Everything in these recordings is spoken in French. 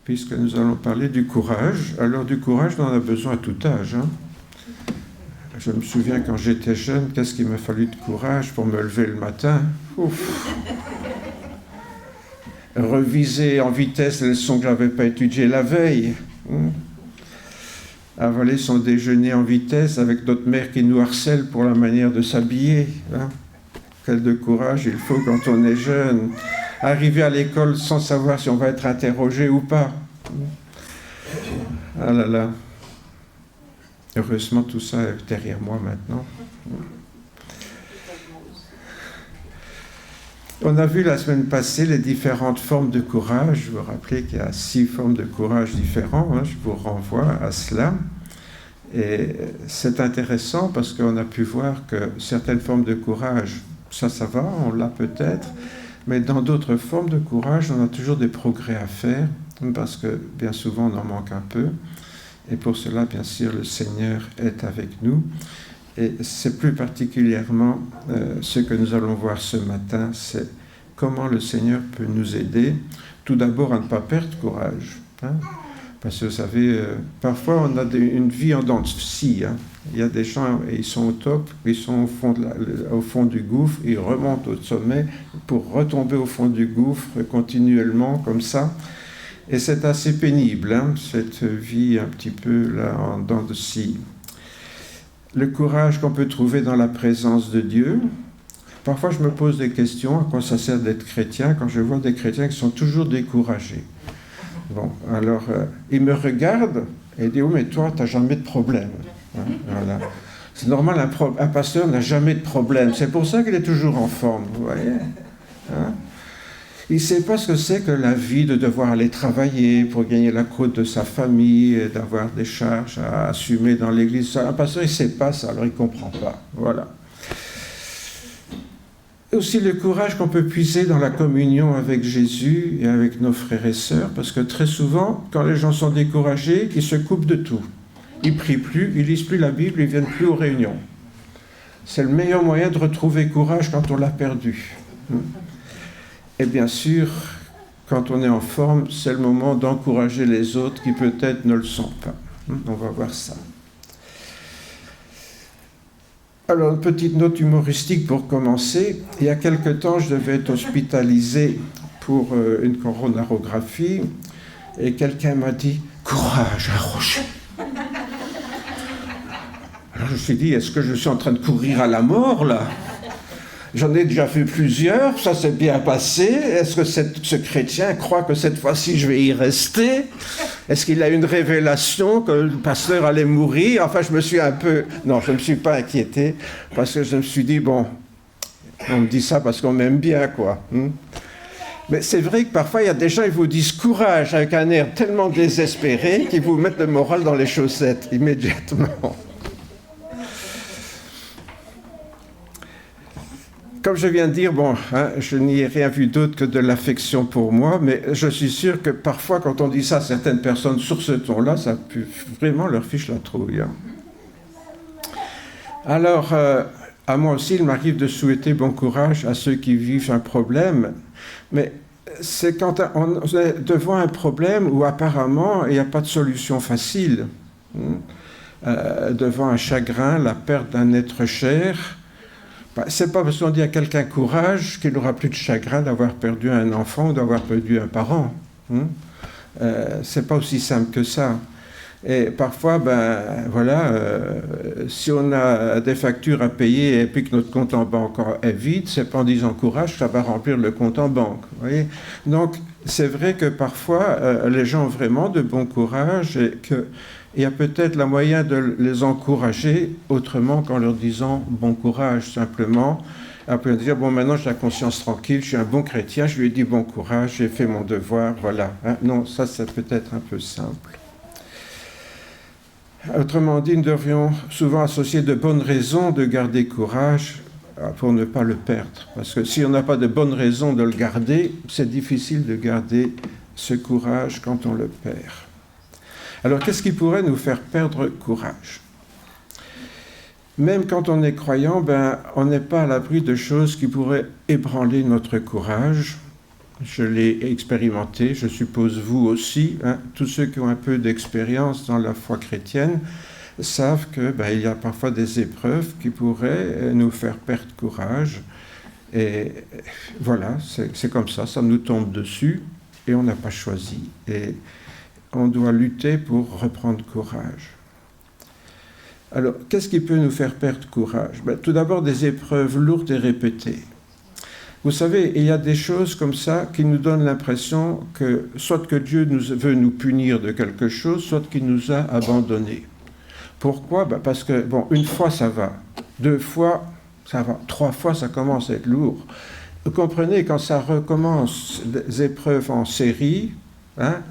puisque nous allons parler du courage. Alors du courage, on en a besoin à tout âge. Je me souviens quand j'étais jeune, qu'est-ce qu'il m'a fallu de courage pour me lever le matin. Ouf. Reviser en vitesse les leçons que je n'avais pas étudiées la veille. Avaler son déjeuner en vitesse avec notre mère qui nous harcèle pour la manière de s'habiller. Quel de courage il faut quand on est jeune. Arriver à l'école sans savoir si on va être interrogé ou pas. Ah là là. Heureusement, tout ça est derrière moi maintenant. On a vu la semaine passée les différentes formes de courage. Je vous rappelle qu'il y a 6 formes de courage différentes. Je vous renvoie à cela. Et c'est intéressant parce qu'on a pu voir que certaines formes de courage, ça va, on l'a peut-être. Mais dans d'autres formes de courage, on a toujours des progrès à faire parce que bien souvent, on en manque un peu. Et pour cela, bien sûr, le Seigneur est avec nous. Et c'est plus particulièrement ce que nous allons voir ce matin, c'est comment le Seigneur peut nous aider, tout d'abord à ne pas perdre courage. Parce que vous savez, parfois on a une vie en dents de scie. Il y a des gens, ils sont au top, ils sont au fond du gouffre, ils remontent au sommet pour retomber au fond du gouffre continuellement comme ça. Et c'est assez pénible, cette vie un petit peu là en dents de scie. Le courage qu'on peut trouver dans la présence de Dieu. Parfois, je me pose des questions, à quoi ça sert d'être chrétien, quand je vois des chrétiens qui sont toujours découragés. Bon, alors, ils me regardent et disent « Oh, mais toi, tu n'as jamais de problème. » Voilà. C'est normal, un pasteur n'a jamais de problème. C'est pour ça qu'il est toujours en forme, vous voyez. Il ne sait pas ce que c'est que la vie de devoir aller travailler pour gagner la croûte de sa famille, et d'avoir des charges à assumer dans l'église. Un pasteur, il ne sait pas ça, alors il ne comprend pas. Voilà. Et aussi le courage qu'on peut puiser dans la communion avec Jésus et avec nos frères et sœurs, parce que très souvent, quand les gens sont découragés, ils se coupent de tout. Ils ne prient plus, ils ne lisent plus la Bible, ils ne viennent plus aux réunions. C'est le meilleur moyen de retrouver courage quand on l'a perdu. Et bien sûr, quand on est en forme, c'est le moment d'encourager les autres qui peut-être ne le sont pas. On va voir ça. Alors, une petite note humoristique pour commencer. Il y a quelque temps, je devais être hospitalisé pour une coronarographie et quelqu'un m'a dit « Courage, Roger !» Alors, je me suis dit « Est-ce que je suis en train de courir à la mort, là ?» J'en ai déjà fait plusieurs, ça s'est bien passé. Est-ce que ce chrétien croit que cette fois-ci je vais y rester? Est-ce qu'il a une révélation que le pasteur allait mourir? Enfin, je me suis un peu... Non, je ne me suis pas inquiété, parce que je me suis dit, bon, on me dit ça parce qu'on m'aime bien, quoi. Mais c'est vrai que parfois, il y a des gens, ils vous disent courage, avec un air tellement désespéré, qu'ils vous mettent le moral dans les chaussettes, immédiatement. Comme je viens de dire, bon, je n'y ai rien vu d'autre que de l'affection pour moi, mais je suis sûr que parfois, quand on dit ça à certaines personnes sur ce ton-là, ça peut vraiment leur fiche la trouille. Alors, à moi aussi, il m'arrive de souhaiter bon courage à ceux qui vivent un problème, mais c'est quand on est devant un problème où apparemment il n'y a pas de solution facile. Devant un chagrin, la perte d'un être cher, c'est pas parce qu'on dit à quelqu'un courage qu'il n'aura plus de chagrin d'avoir perdu un enfant ou d'avoir perdu un parent. C'est pas aussi simple que ça. Et parfois, si on a des factures à payer et puis que notre compte en banque est vide, c'est pas en disant courage que ça va remplir le compte en banque. Vous voyez. Donc, c'est vrai que parfois, les gens ont vraiment de bon courage et que il y a peut-être la moyen de les encourager autrement qu'en leur disant bon courage simplement. Après dire bon maintenant j'ai la conscience tranquille, je suis un bon chrétien, je lui ai dit bon courage, j'ai fait mon devoir, voilà. Non, ça c'est peut-être un peu simple. Autrement dit, nous devrions souvent associer de bonnes raisons de garder courage pour ne pas le perdre. Parce que si on n'a pas de bonnes raisons de le garder, c'est difficile de garder ce courage quand on le perd. Alors, qu'est-ce qui pourrait nous faire perdre courage? Même quand on est croyant, on n'est pas à l'abri de choses qui pourraient ébranler notre courage. Je l'ai expérimenté, je suppose vous aussi. Tous ceux qui ont un peu d'expérience dans la foi chrétienne savent qu'il y a parfois des épreuves qui pourraient nous faire perdre courage. Et voilà, c'est comme ça nous tombe dessus et on n'a pas choisi. Et on doit lutter pour reprendre courage. Alors, qu'est-ce qui peut nous faire perdre courage? Tout d'abord, des épreuves lourdes et répétées. Vous savez, il y a des choses comme ça qui nous donnent l'impression que soit que Dieu veut nous punir de quelque chose, soit qu'il nous a abandonnés. Pourquoi? Parce que, une fois ça va, 2 fois ça va, 3 fois ça commence à être lourd. Vous comprenez, quand ça recommence des épreuves en série,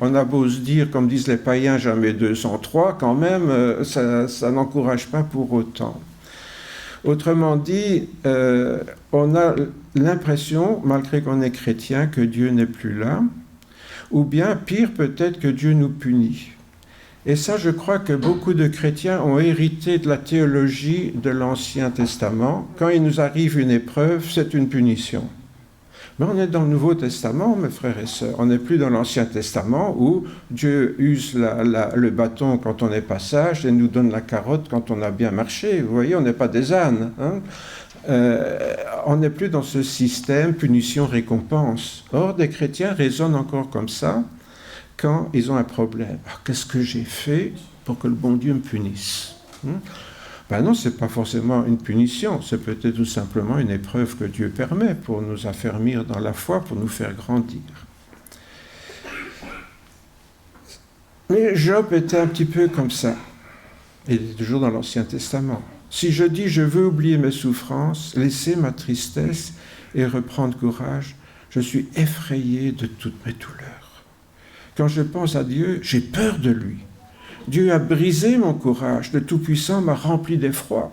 on a beau se dire, comme disent les païens, jamais 203, quand même, ça n'encourage pas pour autant. Autrement dit, on a l'impression, malgré qu'on est chrétien, que Dieu n'est plus là, ou bien, pire peut-être, que Dieu nous punit. Et ça, je crois que beaucoup de chrétiens ont hérité de la théologie de l'Ancien Testament. Quand il nous arrive une épreuve, c'est une punition. Mais on est dans le Nouveau Testament, mes frères et sœurs. On n'est plus dans l'Ancien Testament où Dieu use le bâton quand on est pas sage et nous donne la carotte quand on a bien marché. Vous voyez, on n'est pas des ânes. On n'est plus dans ce système punition-récompense. Or, des chrétiens raisonnent encore comme ça quand ils ont un problème. Alors, qu'est-ce que j'ai fait pour que le bon Dieu me punisse? Non, ce n'est pas forcément une punition, c'est peut-être tout simplement une épreuve que Dieu permet pour nous affermir dans la foi, pour nous faire grandir. Mais Job était un petit peu comme ça. Il est toujours dans l'Ancien Testament. Si je dis je veux oublier mes souffrances, laisser ma tristesse et reprendre courage, je suis effrayé de toutes mes douleurs. Quand je pense à Dieu, j'ai peur de lui. Dieu a brisé mon courage, le Tout-Puissant m'a rempli d'effroi.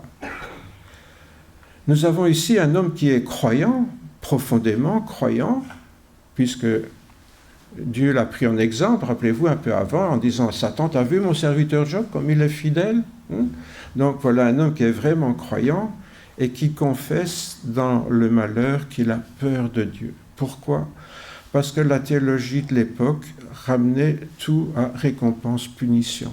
Nous avons ici un homme qui est croyant, profondément croyant, puisque Dieu l'a pris en exemple, rappelez-vous un peu avant, en disant « Satan, t'as vu mon serviteur Job, comme il est fidèle ?» Donc voilà un homme qui est vraiment croyant et qui confesse dans le malheur qu'il a peur de Dieu. Pourquoi? Parce que la théologie de l'époque ramenait tout à récompense-punition.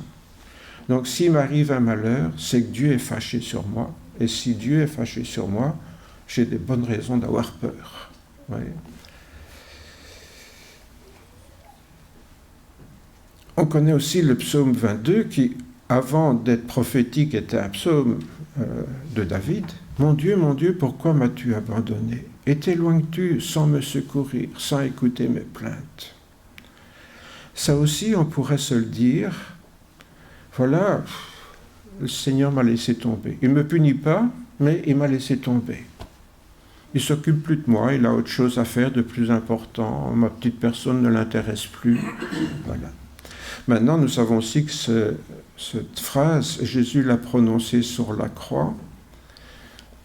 Donc, s'il m'arrive un malheur, c'est que Dieu est fâché sur moi. Et si Dieu est fâché sur moi, j'ai des bonnes raisons d'avoir peur. Oui. On connaît aussi le psaume 22 qui, avant d'être prophétique, était un psaume de David. « Mon Dieu, pourquoi m'as-tu abandonné? Et t'éloignes-tu sans me secourir, sans écouter mes plaintes ?» Ça aussi, on pourrait se le dire. Voilà, le Seigneur m'a laissé tomber. Il ne me punit pas, mais il m'a laissé tomber. Il ne s'occupe plus de moi, il a autre chose à faire de plus important. Ma petite personne ne l'intéresse plus. Voilà. Maintenant, nous savons aussi que cette phrase, Jésus l'a prononcée sur la croix.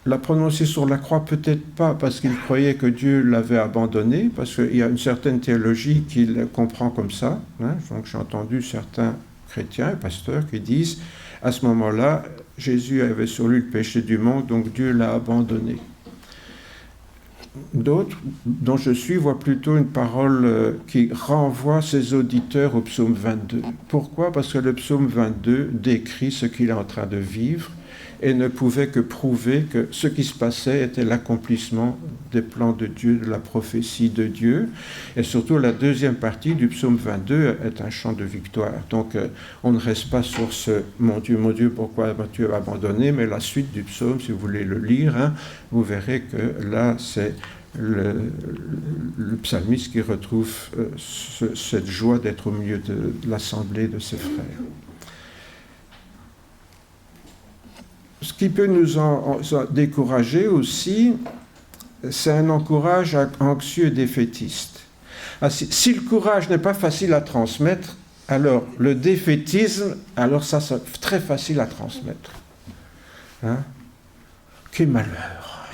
L'a prononcée sur la croix, peut-être pas parce qu'il croyait que Dieu l'avait abandonné, parce qu'il y a une certaine théologie qu'il comprend comme ça. Donc j'ai entendu certains chrétiens et pasteurs qui disent, à ce moment-là, Jésus avait sur lui le péché du monde, donc Dieu l'a abandonné. D'autres, dont je suis, voient plutôt une parole qui renvoie ses auditeurs au psaume 22. Pourquoi? Parce que le psaume 22 décrit ce qu'il est en train de vivre et ne pouvait que prouver que ce qui se passait était l'accomplissement des plans de Dieu, de la prophétie de Dieu. Et surtout, la deuxième partie du psaume 22 est un chant de victoire. Donc, on ne reste pas sur ce « Mon Dieu, pourquoi m'as-tu abandonné ?» mais la suite du psaume, si vous voulez le lire, vous verrez que là, c'est le psalmiste qui retrouve cette joie d'être au milieu de l'assemblée de ses frères. Ce qui peut nous en décourager aussi, c'est un encourage anxieux et défaitiste. Si le courage n'est pas facile à transmettre, alors le défaitisme, alors ça c'est très facile à transmettre. Quel malheur!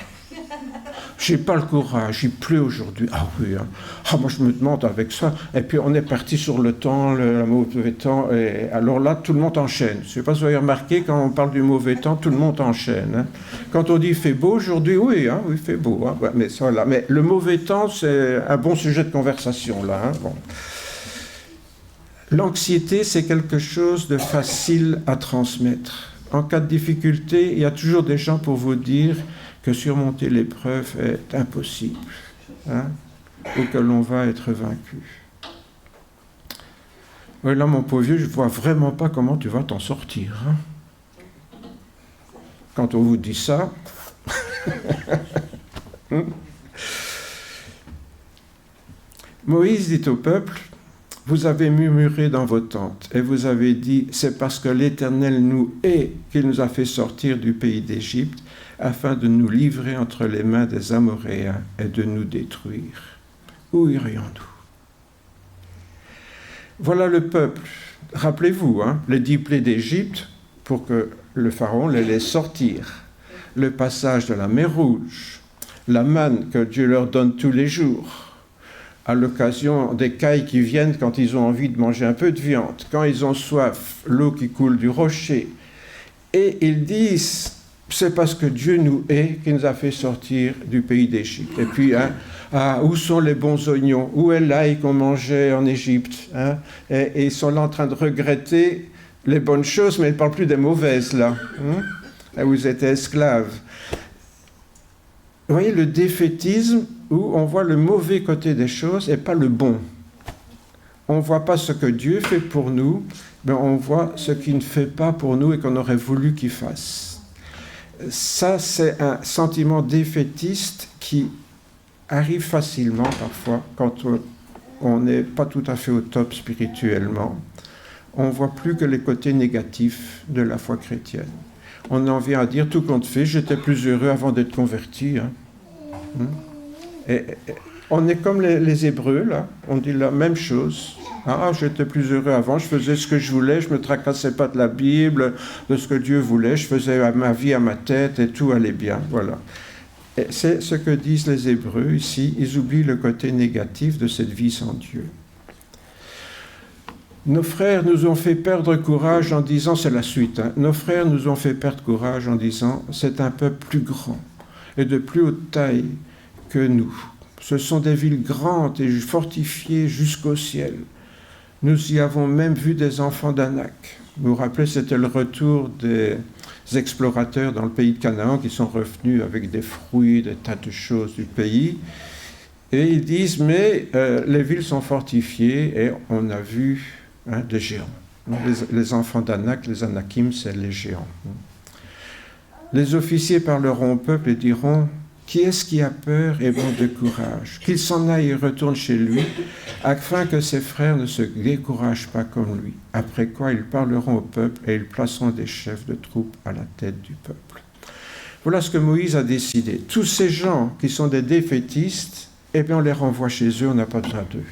j'ai pas le courage, il pleut aujourd'hui. Ah oui, hein. Ah, moi je me demande avec ça. Et puis on est parti sur le temps, le mauvais temps. Et alors là, tout le monde enchaîne. Je ne sais pas si vous avez remarqué, quand on parle du mauvais temps, tout le monde enchaîne. Hein. Quand on dit il fait beau aujourd'hui, oui, hein, oui, il fait beau. Hein. Ouais, mais, voilà. Mais le mauvais temps, c'est un bon sujet de conversation là. Hein. Bon. L'anxiété, c'est quelque chose de facile à transmettre. En cas de difficulté, il y a toujours des gens pour vous dire que surmonter l'épreuve est impossible, hein, ou que l'on va être vaincu. Oui, là, mon pauvre vieux, je ne vois vraiment pas comment tu vas t'en sortir. Hein. Quand on vous dit ça... Moïse dit au peuple, « Vous avez murmuré dans vos tentes, et vous avez dit, c'est parce que l'Éternel nous hait qu'il nous a fait sortir du pays d'Égypte, afin de nous livrer entre les mains des Amoréens et de nous détruire. Où irions-nous » Voilà le peuple. Rappelez-vous, hein, les 10 plaies d'Égypte, pour que le pharaon les laisse sortir. Le passage de la mer Rouge, la manne que Dieu leur donne tous les jours, à l'occasion des cailles qui viennent quand ils ont envie de manger un peu de viande, quand ils ont soif, l'eau qui coule du rocher. Et ils disent, c'est parce que Dieu nous hait qu'il nous a fait sortir du pays d'Égypte. Et puis, hein, où sont les bons oignons? Où est l'ail qu'on mangeait en Égypte, hein? Et ils sont là en train de regretter les bonnes choses, mais ils ne parlent plus des mauvaises, là. Hein? Vous étiez esclaves. Vous voyez le défaitisme où on voit le mauvais côté des choses et pas le bon. On ne voit pas ce que Dieu fait pour nous, mais on voit ce qu'il ne fait pas pour nous et qu'on aurait voulu qu'il fasse. Ça, c'est un sentiment défaitiste qui arrive facilement parfois quand on n'est pas tout à fait au top spirituellement. On ne voit plus que les côtés négatifs de la foi chrétienne. On en vient à dire, tout compte fait, j'étais plus heureux avant d'être converti. Hein. Et on est comme les Hébreux, là. On dit la même chose. Ah, j'étais plus heureux avant, je faisais ce que je voulais, je ne me tracassais pas de la Bible, de ce que Dieu voulait, je faisais ma vie à ma tête et tout allait bien. Voilà. Et c'est ce que disent les Hébreux ici. Ils oublient le côté négatif de cette vie sans Dieu. Nos frères nous ont fait perdre courage en disant, c'est la suite, hein, nos frères nous ont fait perdre courage en disant, c'est un peuple plus grand et de plus haute taille que nous. Ce sont des villes grandes et fortifiées jusqu'au ciel. Nous y avons même vu des enfants d'Anak. Vous vous rappelez, c'était le retour des explorateurs dans le pays de Canaan qui sont revenus avec des fruits, des tas de choses du pays. Et ils disent, mais les villes sont fortifiées et on a vu des géants. Les enfants d'Anak, les Anakim, c'est les géants. Les officiers parleront au peuple et diront, qui est-ce qui a peur et bon de courage? Qu'il s'en aille et retourne chez lui, afin que ses frères ne se découragent pas comme lui. Après quoi, ils parleront au peuple et ils placeront des chefs de troupes à la tête du peuple. Voilà ce que Moïse a décidé. Tous ces gens qui sont des défaitistes, eh bien on les renvoie chez eux, on n'a pas besoin d'eux.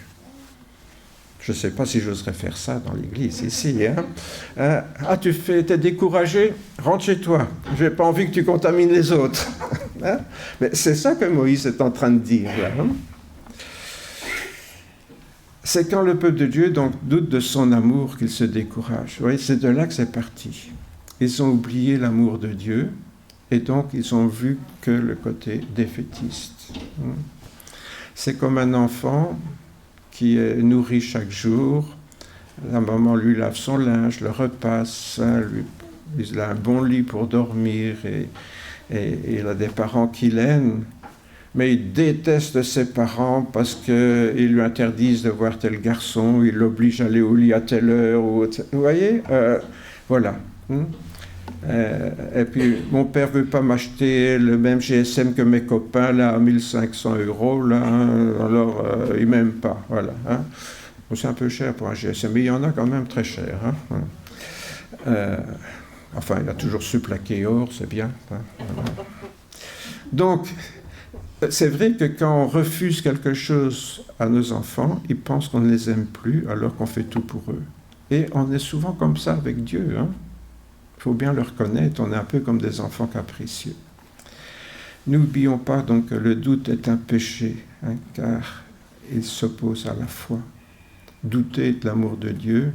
Je ne sais pas si j'oserais faire ça dans l'église ici. Hein? T'es découragé? Rentre chez toi. Je n'ai pas envie que tu contamines les autres. Hein? Mais c'est ça que Moïse est en train de dire là. Hein? C'est quand le peuple de Dieu donc doute de son amour qu'il se décourage. Vous voyez, c'est de là que c'est parti. Ils ont oublié l'amour de Dieu et donc ils ont vu que le côté défaitiste. C'est comme un enfant qui est nourri chaque jour. La maman lui lave son linge, le repasse, il a un bon lit pour dormir et il a des parents qui l'aiment. Mais il déteste ses parents parce qu'ils lui interdisent de voir tel garçon, ils l'obligent à aller au lit à telle heure. Vous voyez, voilà. Et puis, mon père ne veut pas m'acheter le même GSM que mes copains, là, à 1500 €, là, alors il ne m'aime pas, voilà. Hein. C'est un peu cher pour un GSM, mais il y en a quand même très cher. Hein. Enfin, il a toujours su plaquer or, c'est bien. Hein, voilà. Donc, c'est vrai que quand on refuse quelque chose à nos enfants, ils pensent qu'on ne les aime plus alors qu'on fait tout pour eux. Et on est souvent comme ça avec Dieu, hein. Il faut bien le reconnaître, on est un peu comme des enfants capricieux. N'oublions pas donc que le doute est un péché, hein, car il s'oppose à la foi. Douter de l'amour de Dieu,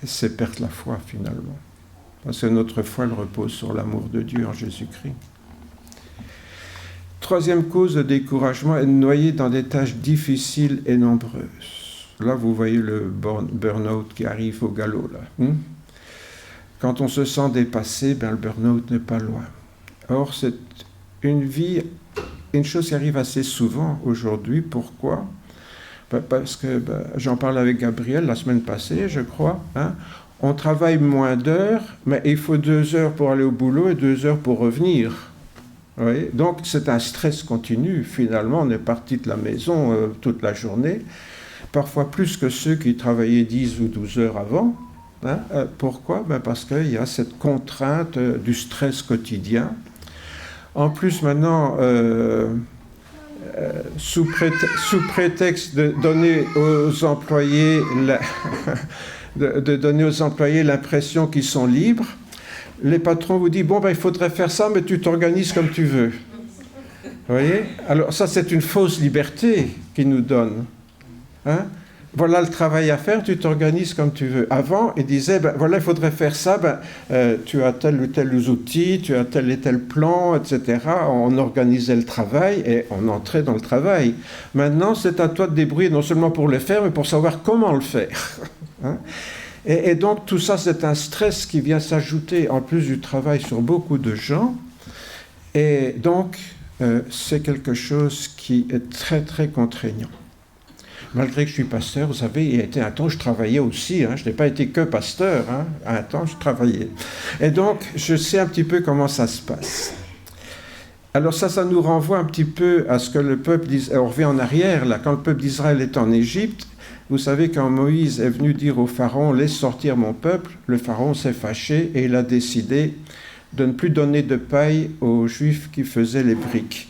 c'est perdre la foi finalement. Parce que notre foi, elle repose sur l'amour de Dieu en Jésus-Christ. Troisième cause de découragement est de noyer dans des tâches difficiles et nombreuses. Là, vous voyez le burn-out qui arrive au galop. Là. Quand on se sent dépassé, le burn-out n'est pas loin. Or, c'est une chose qui arrive assez souvent aujourd'hui. Pourquoi ? Parce que j'en parle avec Gabriel la semaine passée, je crois. On travaille moins d'heures, mais il faut 2 heures pour aller au boulot et 2 heures pour revenir. Oui, donc c'est un stress continu. Finalement, on est parti de la maison toute la journée, parfois plus que ceux qui travaillaient 10 ou 12 heures avant. Pourquoi ? Parce qu'il y a cette contrainte du stress quotidien. En plus, maintenant, sous prétexte de donner aux employés de donner aux employés l'impression qu'ils sont libres, les patrons vous disent, il faudrait faire ça, mais tu t'organises comme tu veux. Vous voyez ? Alors ça, c'est une fausse liberté qu'ils nous donnent. Voilà le travail à faire, tu t'organises comme tu veux. Avant, ils disaient, il faudrait faire ça, tu as tel ou tel outil, tu as tel et tel plan, etc. On organisait le travail et on entrait dans le travail. Maintenant, c'est à toi de débrouiller, non seulement pour le faire, mais pour savoir comment le faire. Et donc, tout ça, c'est un stress qui vient s'ajouter, en plus du travail, sur beaucoup de gens. Et donc, c'est quelque chose qui est très, très contraignant. Malgré que je suis pasteur, vous savez, il y a été un temps où je travaillais aussi. Je n'ai pas été que pasteur. Un temps, je travaillais. Et donc, je sais un petit peu comment ça se passe. Alors ça nous renvoie un petit peu à ce que le peuple d'Israël... On revient en arrière, là, quand le peuple d'Israël est en Égypte, vous savez, quand Moïse est venu dire au Pharaon « Laisse sortir mon peuple », le Pharaon s'est fâché et il a décidé de ne plus donner de paille aux Juifs qui faisaient les briques.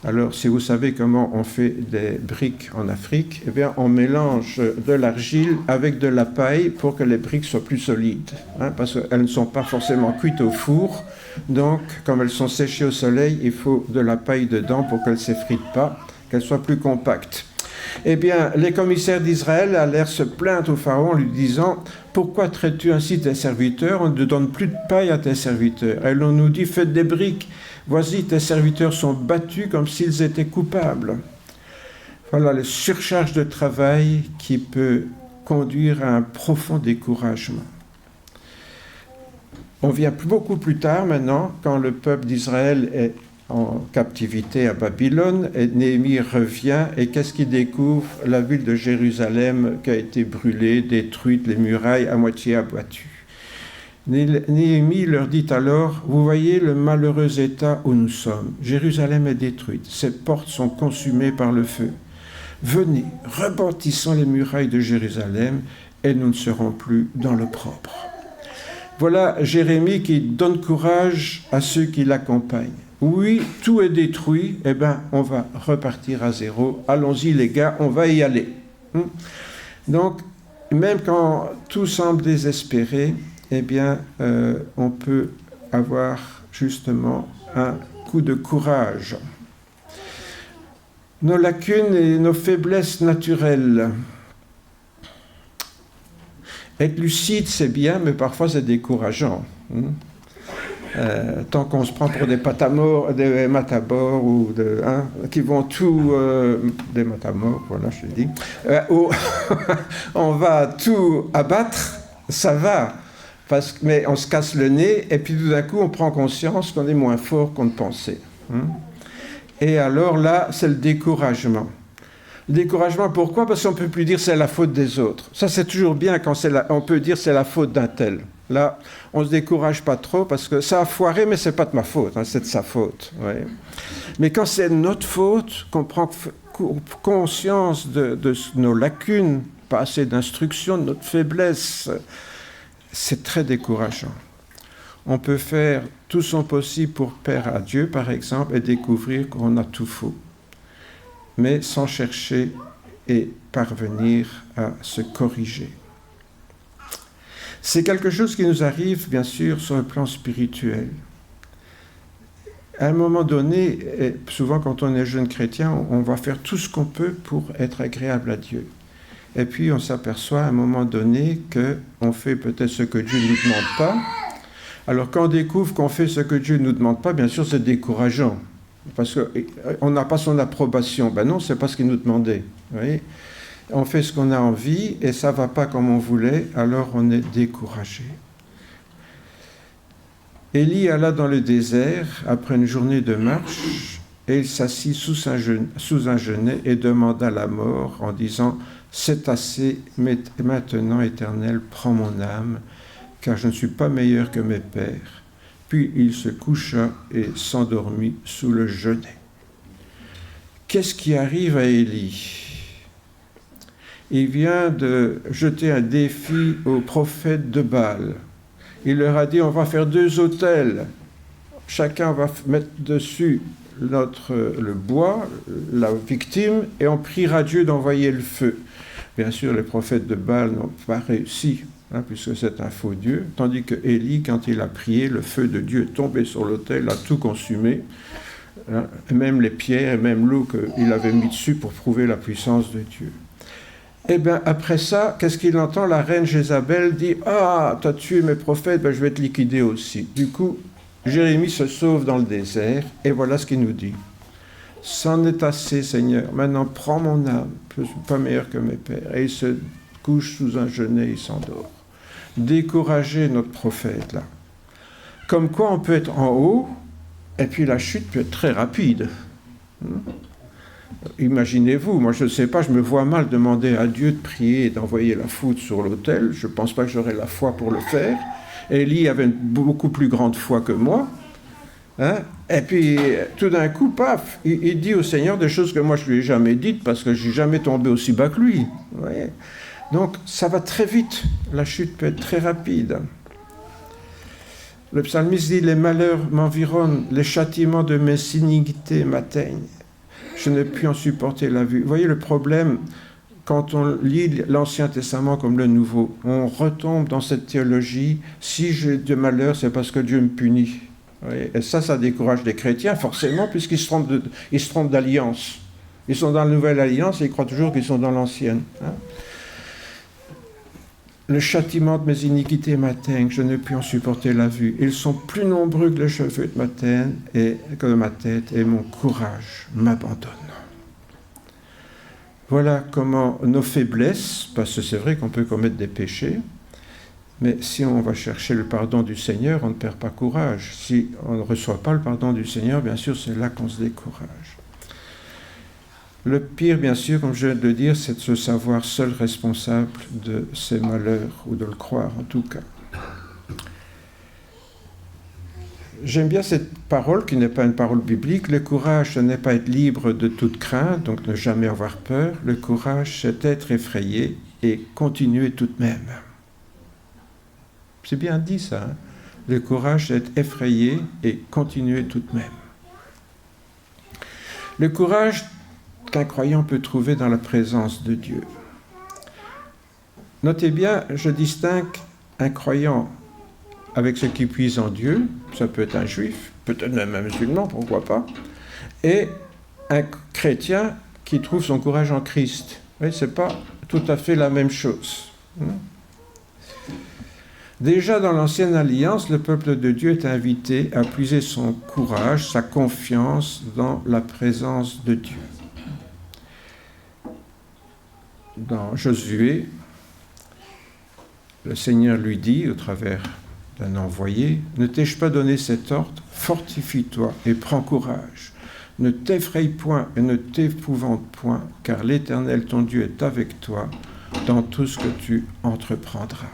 Alors, si vous savez comment on fait des briques en Afrique, on mélange de l'argile avec de la paille pour que les briques soient plus solides, parce qu'elles ne sont pas forcément cuites au four. Donc, comme elles sont séchées au soleil, il faut de la paille dedans pour qu'elles ne s'effritent pas, qu'elles soient plus compactes. Les commissaires d'Israël allèrent se plaindre au Pharaon en lui disant « Pourquoi traites-tu ainsi tes serviteurs ? On ne donne plus de paille à tes serviteurs. » Et l'on nous dit « Faites des briques. Voici, tes serviteurs sont battus comme s'ils étaient coupables. » Voilà la surcharge de travail qui peut conduire à un profond découragement. On vient beaucoup plus tard maintenant, quand le peuple d'Israël est en captivité à Babylone, et Néhémie revient, et qu'est-ce qu'il découvre ? La ville de Jérusalem qui a été brûlée, détruite, les murailles à moitié abattues. Néhémie leur dit alors, « Vous voyez le malheureux état où nous sommes. Jérusalem est détruite, ses portes sont consumées par le feu. Venez, rebâtissons les murailles de Jérusalem, et nous ne serons plus dans l'opprobre. » Voilà Jérémie qui donne courage à ceux qui l'accompagnent. Oui, tout est détruit, on va repartir à zéro. Allons-y les gars, on va y aller. Donc, même quand tout semble désespéré, on peut avoir justement un coup de courage. Nos lacunes et nos faiblesses naturelles. Être lucide, c'est bien, mais parfois c'est décourageant. Tant qu'on se prend pour des matabores ou qui vont tout... des matamores, voilà, je le dis. On va tout abattre, ça va. Mais on se casse le nez, et puis tout d'un coup, on prend conscience qu'on est moins fort qu'on ne pensait. Et alors là, c'est le découragement. Le découragement, pourquoi ? Parce qu'on ne peut plus dire c'est la faute des autres. Ça, c'est toujours bien quand on peut dire c'est la faute d'un tel. Là, on ne se décourage pas trop parce que ça a foiré, mais ce n'est pas de ma faute, c'est de sa faute. Ouais. Mais quand c'est notre faute, qu'on prend conscience de nos lacunes, pas assez d'instruction, de notre faiblesse, c'est très décourageant. On peut faire tout son possible pour plaire à Dieu, par exemple, et découvrir qu'on a tout faux, mais sans chercher et parvenir à se corriger. C'est quelque chose qui nous arrive, bien sûr, sur le plan spirituel. à un moment donné, et souvent quand on est jeune chrétien, on va faire tout ce qu'on peut pour être agréable à Dieu. Et puis on s'aperçoit à un moment donné qu'on fait peut-être ce que Dieu ne nous demande pas. Alors quand on découvre qu'on fait ce que Dieu ne nous demande pas, bien sûr c'est décourageant. Parce qu'on n'a pas son approbation. Ben non, c'est pas ce qu'il nous demandait. Vous voyez, on fait ce qu'on a envie et ça ne va pas comme on voulait, alors on est découragé. Élie alla dans le désert après une journée de marche et il s'assit sous un genêt et demanda la mort en disant « C'est assez, maintenant, Éternel, prends mon âme, car je ne suis pas meilleur que mes pères. » Puis il se coucha et s'endormit sous le genêt. Qu'est-ce qui arrive à Élie ? Il vient de jeter un défi aux prophètes de Baal. Il leur a dit, on va faire 2 autels. Chacun va mettre dessus le bois, la victime, et on priera Dieu d'envoyer le feu. Bien sûr, les prophètes de Baal n'ont pas réussi, puisque c'est un faux Dieu, tandis que Élie, quand il a prié, le feu de Dieu est tombé sur l'autel, a tout consumé, même les pierres et même l'eau qu'il avait mis dessus pour prouver la puissance de Dieu. Eh bien, après ça, qu'est-ce qu'il entend ? La reine Jézabel dit « Ah, tu as tué mes prophètes, ben, je vais te liquider aussi. » Du coup, Jérémie se sauve dans le désert, et voilà ce qu'il nous dit. « C'en est assez, Seigneur. Maintenant, prends mon âme. Je ne suis pas meilleur que mes pères. » Et il se couche sous un genêt, il s'endort. Décourager notre prophète, là. Comme quoi, on peut être en haut, et puis la chute peut être très rapide. Imaginez-vous, moi je ne sais pas, je me vois mal demander à Dieu de prier et d'envoyer la foudre sur l'autel. Je ne pense pas que j'aurais la foi pour le faire. Élie avait une beaucoup plus grande foi que moi. Et puis tout d'un coup, paf, il dit au Seigneur des choses que moi je ne lui ai jamais dites parce que je n'ai jamais tombé aussi bas que lui. Vous voyez ? Donc ça va très vite, la chute peut être très rapide. Le psalmiste dit « Les malheurs m'environnent, les châtiments de mes iniquités m'atteignent. Je ne puis en supporter la vue. » Vous voyez le problème, quand on lit l'Ancien Testament comme le Nouveau, on retombe dans cette théologie, si j'ai de malheur, c'est parce que Dieu me punit. Et ça décourage les chrétiens, forcément, puisqu'ils se trompent d'alliance. Ils sont dans la nouvelle alliance et ils croient toujours qu'ils sont dans l'ancienne. Le châtiment de mes iniquités m'atteigne, je ne puis en supporter la vue. Ils sont plus nombreux que les cheveux de ma tête, et mon courage m'abandonne. Voilà comment nos faiblesses, parce que c'est vrai qu'on peut commettre des péchés, mais si on va chercher le pardon du Seigneur, on ne perd pas courage. Si on ne reçoit pas le pardon du Seigneur, bien sûr, c'est là qu'on se décourage. Le pire, bien sûr, comme je viens de le dire, c'est de se savoir seul responsable de ses malheurs, ou de le croire en tout cas. J'aime bien cette parole, qui n'est pas une parole biblique. Le courage, ce n'est pas être libre de toute crainte, donc ne jamais avoir peur. Le courage, c'est être effrayé et continuer tout de même. C'est bien dit ça. Le courage, c'est être effrayé et continuer tout de même. Le courage qu'un croyant peut trouver dans la présence de Dieu. Notez bien, je distingue un croyant avec ce qui puise en Dieu, ça peut être un juif, peut-être même un musulman, pourquoi pas, et un chrétien qui trouve son courage en Christ. Oui, ce n'est pas tout à fait la même chose. Déjà dans l'Ancienne Alliance, le peuple de Dieu est invité à puiser son courage, sa confiance dans la présence de Dieu. Dans Josué, le Seigneur lui dit, au travers d'un envoyé, « Ne t'ai-je pas donné cet ordre? Fortifie-toi et prends courage. Ne t'effraie point et ne t'épouvante point, car l'Éternel ton Dieu est avec toi dans tout ce que tu entreprendras. »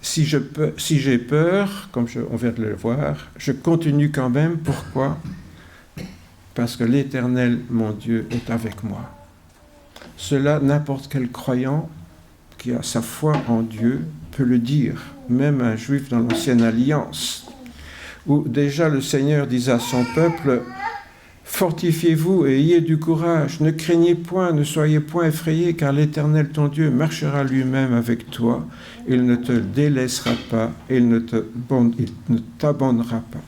Si j'ai peur, comme on vient de le voir, je continue quand même. Pourquoi? Parce que l'Éternel, mon Dieu, est avec moi. Cela, n'importe quel croyant qui a sa foi en Dieu peut le dire, même un juif dans l'Ancienne Alliance, où déjà le Seigneur disait à son peuple « Fortifiez-vous et ayez du courage, ne craignez point, ne soyez point effrayés, car l'Éternel ton Dieu marchera lui-même avec toi, il ne te délaissera pas, et il ne t'abandonnera pas. »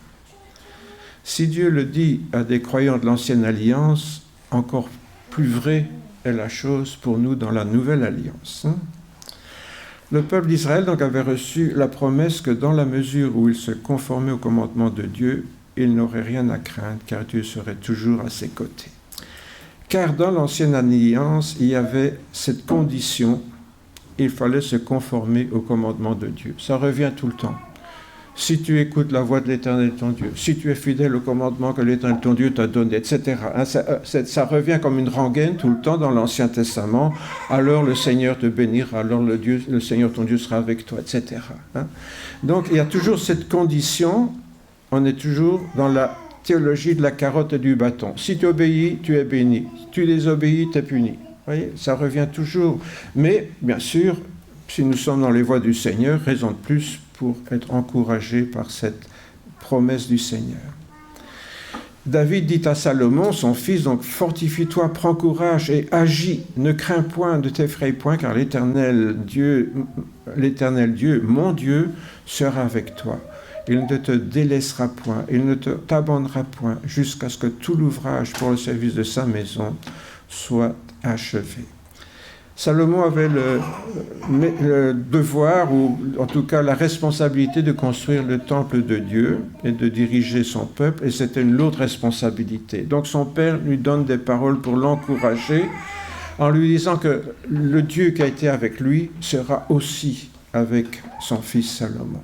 Si Dieu le dit à des croyants de l'Ancienne Alliance, encore plus vrai est la chose pour nous dans la Nouvelle Alliance. Le peuple d'Israël donc avait reçu la promesse que dans la mesure où il se conformait au commandement de Dieu, il n'aurait rien à craindre, car Dieu serait toujours à ses côtés. Car dans l'Ancienne Alliance, il y avait cette condition, il fallait se conformer au commandement de Dieu. Ça revient tout le temps. Si tu écoutes la voix de l'Éternel ton Dieu, si tu es fidèle au commandement que l'Éternel ton Dieu t'a donné, etc. Ça revient comme une rengaine tout le temps dans l'Ancien Testament. Alors le Seigneur te bénira, alors le Seigneur ton Dieu sera avec toi, etc. Donc il y a toujours cette condition, on est toujours dans la théologie de la carotte et du bâton. Si tu obéis, tu es béni. Si tu désobéis, tu es puni. Vous voyez, ça revient toujours. Mais bien sûr, si nous sommes dans les voies du Seigneur, raison de plus pour être encouragé par cette promesse du Seigneur. David dit à Salomon, son fils, donc fortifie-toi, prends courage et agis, ne crains point, ne t'effraie point, car l'Éternel Dieu, mon Dieu, sera avec toi. Il ne te délaissera point, il ne t'abandonnera point, jusqu'à ce que tout l'ouvrage pour le service de sa maison soit achevé. Salomon avait le devoir, ou en tout cas la responsabilité de construire le temple de Dieu et de diriger son peuple, et c'était une lourde responsabilité. Donc son père lui donne des paroles pour l'encourager, en lui disant que le Dieu qui a été avec lui sera aussi avec son fils Salomon.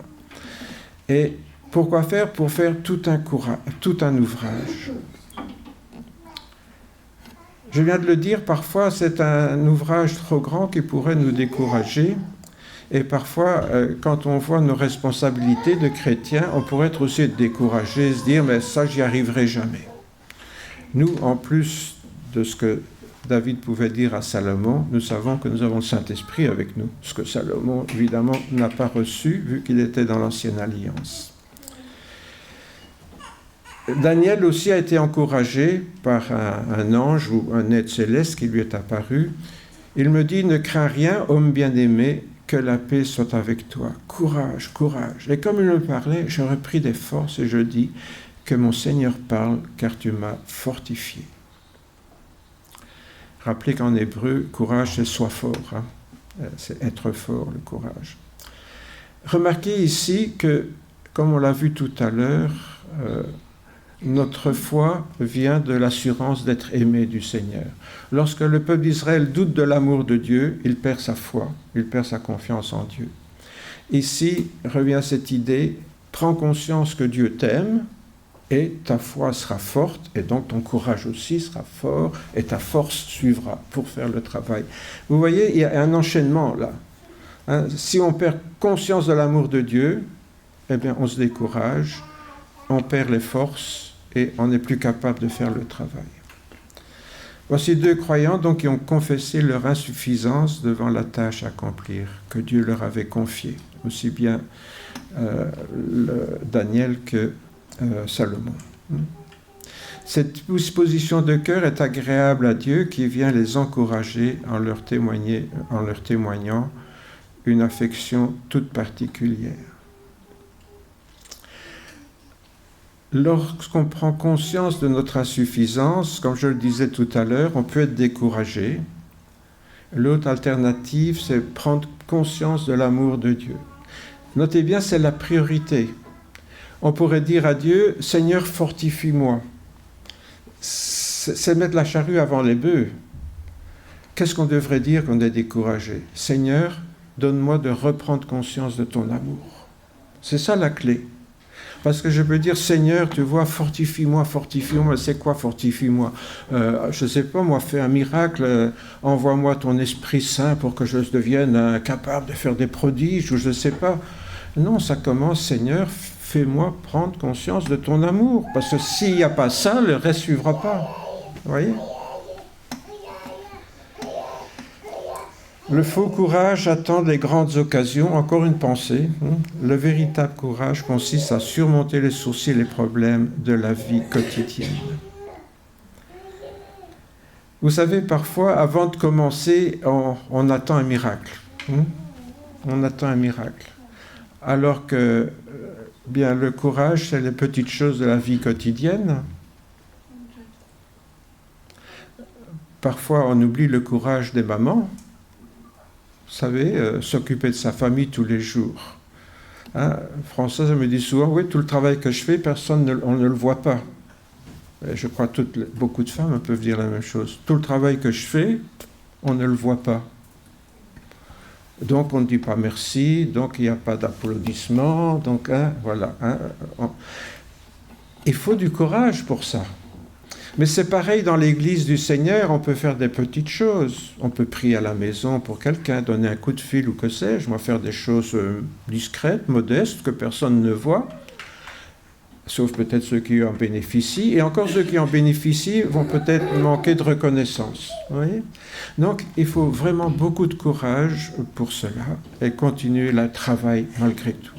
Et pourquoi faire? Pour faire tout un ouvrage. Je viens de le dire, parfois c'est un ouvrage trop grand qui pourrait nous décourager. Et parfois, quand on voit nos responsabilités de chrétiens, on pourrait être aussi découragé, se dire « mais ça, j'y arriverai jamais ». Nous, en plus de ce que David pouvait dire à Salomon, nous savons que nous avons le Saint-Esprit avec nous, ce que Salomon, évidemment, n'a pas reçu, vu qu'il était dans l'Ancienne Alliance. Daniel aussi a été encouragé par un ange ou un être céleste qui lui est apparu. Il me dit « Ne crains rien, homme bien-aimé, que la paix soit avec toi. Courage, courage. » Et comme il me parlait, je repris des forces et je dis « Que mon Seigneur parle, car tu m'as fortifié. » Rappelez qu'en hébreu, courage, c'est « sois fort ». C'est être fort, le courage. Remarquez ici que, comme on l'a vu tout à l'heure, notre foi vient de l'assurance d'être aimé du Seigneur. Lorsque le peuple d'Israël doute de l'amour de Dieu, il perd sa foi, il perd sa confiance en Dieu. Ici revient cette idée, prends conscience que Dieu t'aime et ta foi sera forte et donc ton courage aussi sera fort et ta force suivra pour faire le travail. Vous voyez, il y a un enchaînement là. Si on perd conscience de l'amour de Dieu, eh bien on se décourage, on perd les forces et on n'est plus capable de faire le travail. Voici deux croyants donc qui ont confessé leur insuffisance devant la tâche à accomplir que Dieu leur avait confiée, aussi bien Daniel que Salomon. Cette disposition de cœur est agréable à Dieu qui vient les encourager en leur témoignant une affection toute particulière. Lorsqu'on prend conscience de notre insuffisance, comme je le disais tout à l'heure, on peut être découragé. L'autre alternative, c'est prendre conscience de l'amour de Dieu. Notez bien, c'est la priorité. On pourrait dire à Dieu, « Seigneur, fortifie-moi ». C'est mettre la charrue avant les bœufs. Qu'est-ce qu'on devrait dire quand on est découragé? « Seigneur, donne-moi de reprendre conscience de ton amour ». C'est ça la clé. Parce que je peux dire, Seigneur, tu vois, fortifie-moi, fortifie-moi. C'est quoi fortifie-moi? Je ne sais pas, moi, fais un miracle, envoie-moi ton Esprit Saint pour que je devienne capable de faire des prodiges, ou je ne sais pas. Non, ça commence, Seigneur, fais-moi prendre conscience de ton amour. Parce que s'il n'y a pas ça, le reste ne suivra pas. Vous voyez? Le faux courage attend les grandes occasions. Encore une pensée. Le véritable courage consiste à surmonter les soucis et les problèmes de la vie quotidienne. Vous savez, parfois, avant de commencer, on attend un miracle. On attend un miracle. Alors que Bien, le courage, c'est les petites choses de la vie quotidienne. Parfois, on oublie le courage des mamans. Vous savez, s'occuper de sa famille tous les jours. Hein, Françoise me dit souvent, oui, tout le travail que je fais, on ne le voit pas. Et je crois que beaucoup de femmes peuvent dire la même chose. Tout le travail que je fais, on ne le voit pas. Donc on ne dit pas merci, donc il n'y a pas d'applaudissements, donc voilà. Il faut du courage pour ça. Mais c'est pareil dans l'Église du Seigneur, on peut faire des petites choses. On peut prier à la maison pour quelqu'un, donner un coup de fil ou que sais-je, moi faire des choses discrètes, modestes, que personne ne voit, sauf peut-être ceux qui en bénéficient. Et encore ceux qui en bénéficient vont peut-être manquer de reconnaissance. Vous voyez ? Donc il faut vraiment beaucoup de courage pour cela et continuer le travail malgré tout.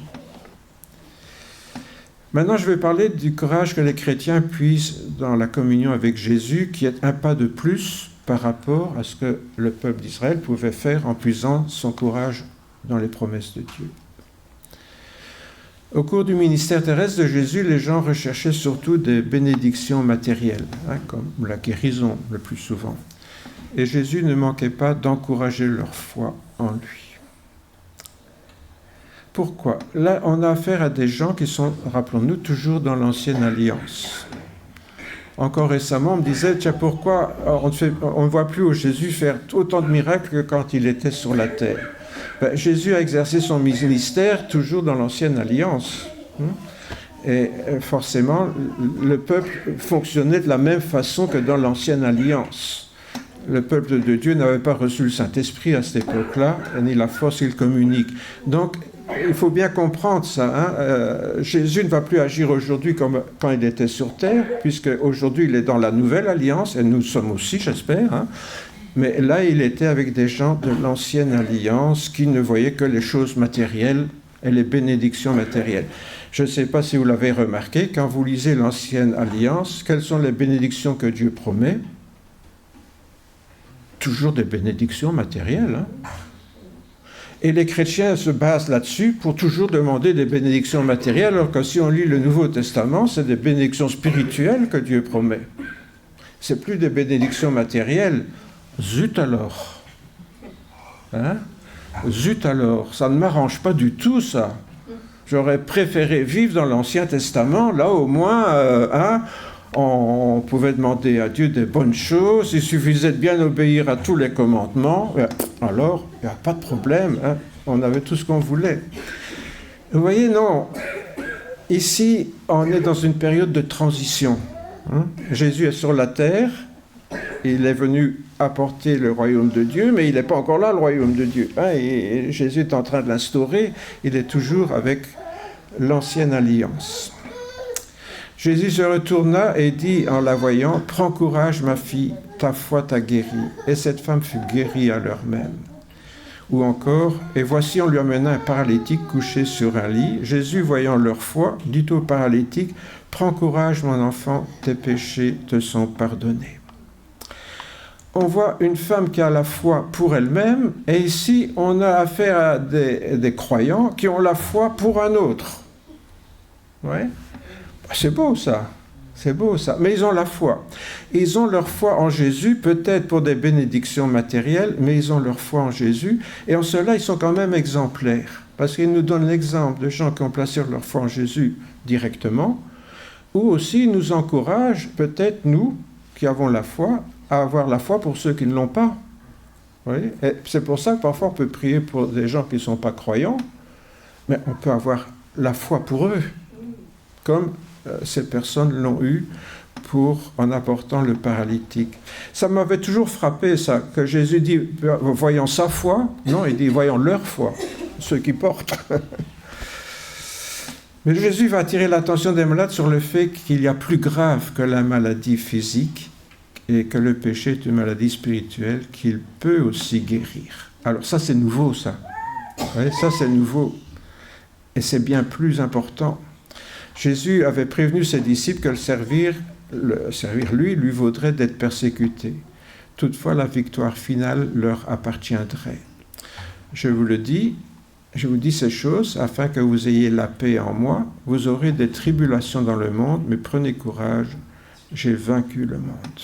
Maintenant, je vais parler du courage que les chrétiens puissent dans la communion avec Jésus, qui est un pas de plus par rapport à ce que le peuple d'Israël pouvait faire en puisant son courage dans les promesses de Dieu. Au cours du ministère terrestre de Jésus, les gens recherchaient surtout des bénédictions matérielles, comme la guérison le plus souvent. Et Jésus ne manquait pas d'encourager leur foi en lui. Pourquoi ? Là, on a affaire à des gens qui sont, rappelons-nous, toujours dans l'ancienne alliance. Encore récemment, on me disait, tiens, pourquoi on ne voit plus Jésus faire autant de miracles que quand il était sur la terre ? Jésus a exercé son ministère toujours dans l'ancienne alliance. Et forcément, le peuple fonctionnait de la même façon que dans l'ancienne alliance. Le peuple de Dieu n'avait pas reçu le Saint-Esprit à cette époque-là, ni la force qu'il communique. Donc, il faut bien comprendre ça. Jésus ne va plus agir aujourd'hui comme quand il était sur terre, puisque aujourd'hui il est dans la nouvelle alliance, et nous sommes aussi, j'espère. Mais là, il était avec des gens de l'ancienne alliance qui ne voyaient que les choses matérielles et les bénédictions matérielles. Je ne sais pas si vous l'avez remarqué, quand vous lisez l'ancienne alliance, quelles sont les bénédictions que Dieu promet ? Toujours des bénédictions matérielles. Et les chrétiens se basent là-dessus pour toujours demander des bénédictions matérielles, alors que si on lit le Nouveau Testament, c'est des bénédictions spirituelles que Dieu promet. C'est plus des bénédictions matérielles. Zut alors. Zut alors. Ça ne m'arrange pas du tout, ça. J'aurais préféré vivre dans l'Ancien Testament, là au moins, on pouvait demander à Dieu des bonnes choses, il suffisait de bien obéir à tous les commandements, alors il n'y a pas de problème, on avait tout ce qu'on voulait. Vous voyez, non, ici on est dans une période de transition. Jésus est sur la terre, il est venu apporter le royaume de Dieu, mais il n'est pas encore là, le royaume de Dieu. Et Jésus est en train de l'instaurer, il est toujours avec l'ancienne alliance. Jésus se retourna et dit en la voyant, « Prends courage, ma fille, ta foi t'a guérie. » Et cette femme fut guérie à l'heure même. Ou encore, « Et voici, on lui amena un paralytique couché sur un lit. Jésus, voyant leur foi, dit au paralytique, « Prends courage, mon enfant, tes péchés te sont pardonnés. » On voit une femme qui a la foi pour elle-même, et ici, on a affaire à des croyants qui ont la foi pour un autre. Ouais. C'est beau ça, mais ils ont la foi. Ils ont leur foi en Jésus, peut-être pour des bénédictions matérielles, mais ils ont leur foi en Jésus, et en cela, ils sont quand même exemplaires, parce qu'ils nous donnent l'exemple de gens qui ont placé leur foi en Jésus directement, ou aussi ils nous encouragent, peut-être nous, qui avons la foi, à avoir la foi pour ceux qui ne l'ont pas. Oui, et c'est pour ça que parfois on peut prier pour des gens qui ne sont pas croyants, mais on peut avoir la foi pour eux, comme ces personnes l'ont eu en apportant le paralytique. Ça m'avait toujours frappé, ça, que Jésus dit, voyons sa foi, non, il dit, voyons leur foi, ceux qui portent. Mais Jésus va attirer l'attention des malades sur le fait qu'il y a plus grave que la maladie physique et que le péché est une maladie spirituelle qu'il peut aussi guérir. Alors ça, c'est nouveau, ça. Ouais, ça, c'est nouveau. Et c'est bien plus important. Jésus avait prévenu ses disciples que le servir lui vaudrait d'être persécuté. Toutefois, la victoire finale leur appartiendrait. Je vous le dis, je vous dis ces choses afin que vous ayez la paix en moi. Vous aurez des tribulations dans le monde, mais prenez courage, j'ai vaincu le monde.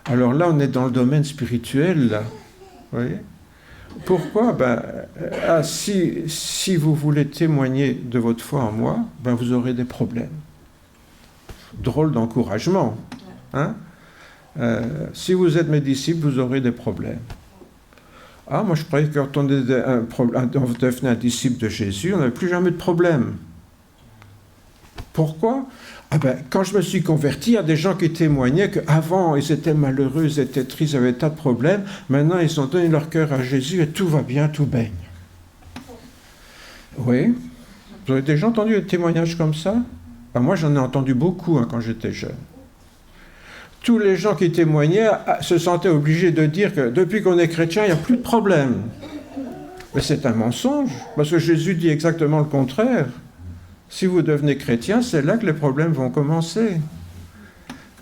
Alors là, on est dans le domaine spirituel, là. Vous voyez ? Pourquoi ? Si vous voulez témoigner de votre foi en moi, vous aurez des problèmes. Drôle d'encouragement. Hein ? Si vous êtes mes disciples, vous aurez des problèmes. Ah, moi je croyais que quand on devenait un disciple de Jésus, on n'avait plus jamais de problème. Pourquoi ? Quand je me suis converti, il y a des gens qui témoignaient qu'avant, ils étaient malheureux, ils étaient tristes, ils avaient tas de problèmes. Maintenant, ils ont donné leur cœur à Jésus et tout va bien, tout baigne. Oui. Vous avez déjà entendu des témoignages comme ça ? Moi, j'en ai entendu beaucoup quand j'étais jeune. Tous les gens qui témoignaient se sentaient obligés de dire que depuis qu'on est chrétien, il n'y a plus de problème. Mais c'est un mensonge, parce que Jésus dit exactement le contraire. Si vous devenez chrétien, c'est là que les problèmes vont commencer.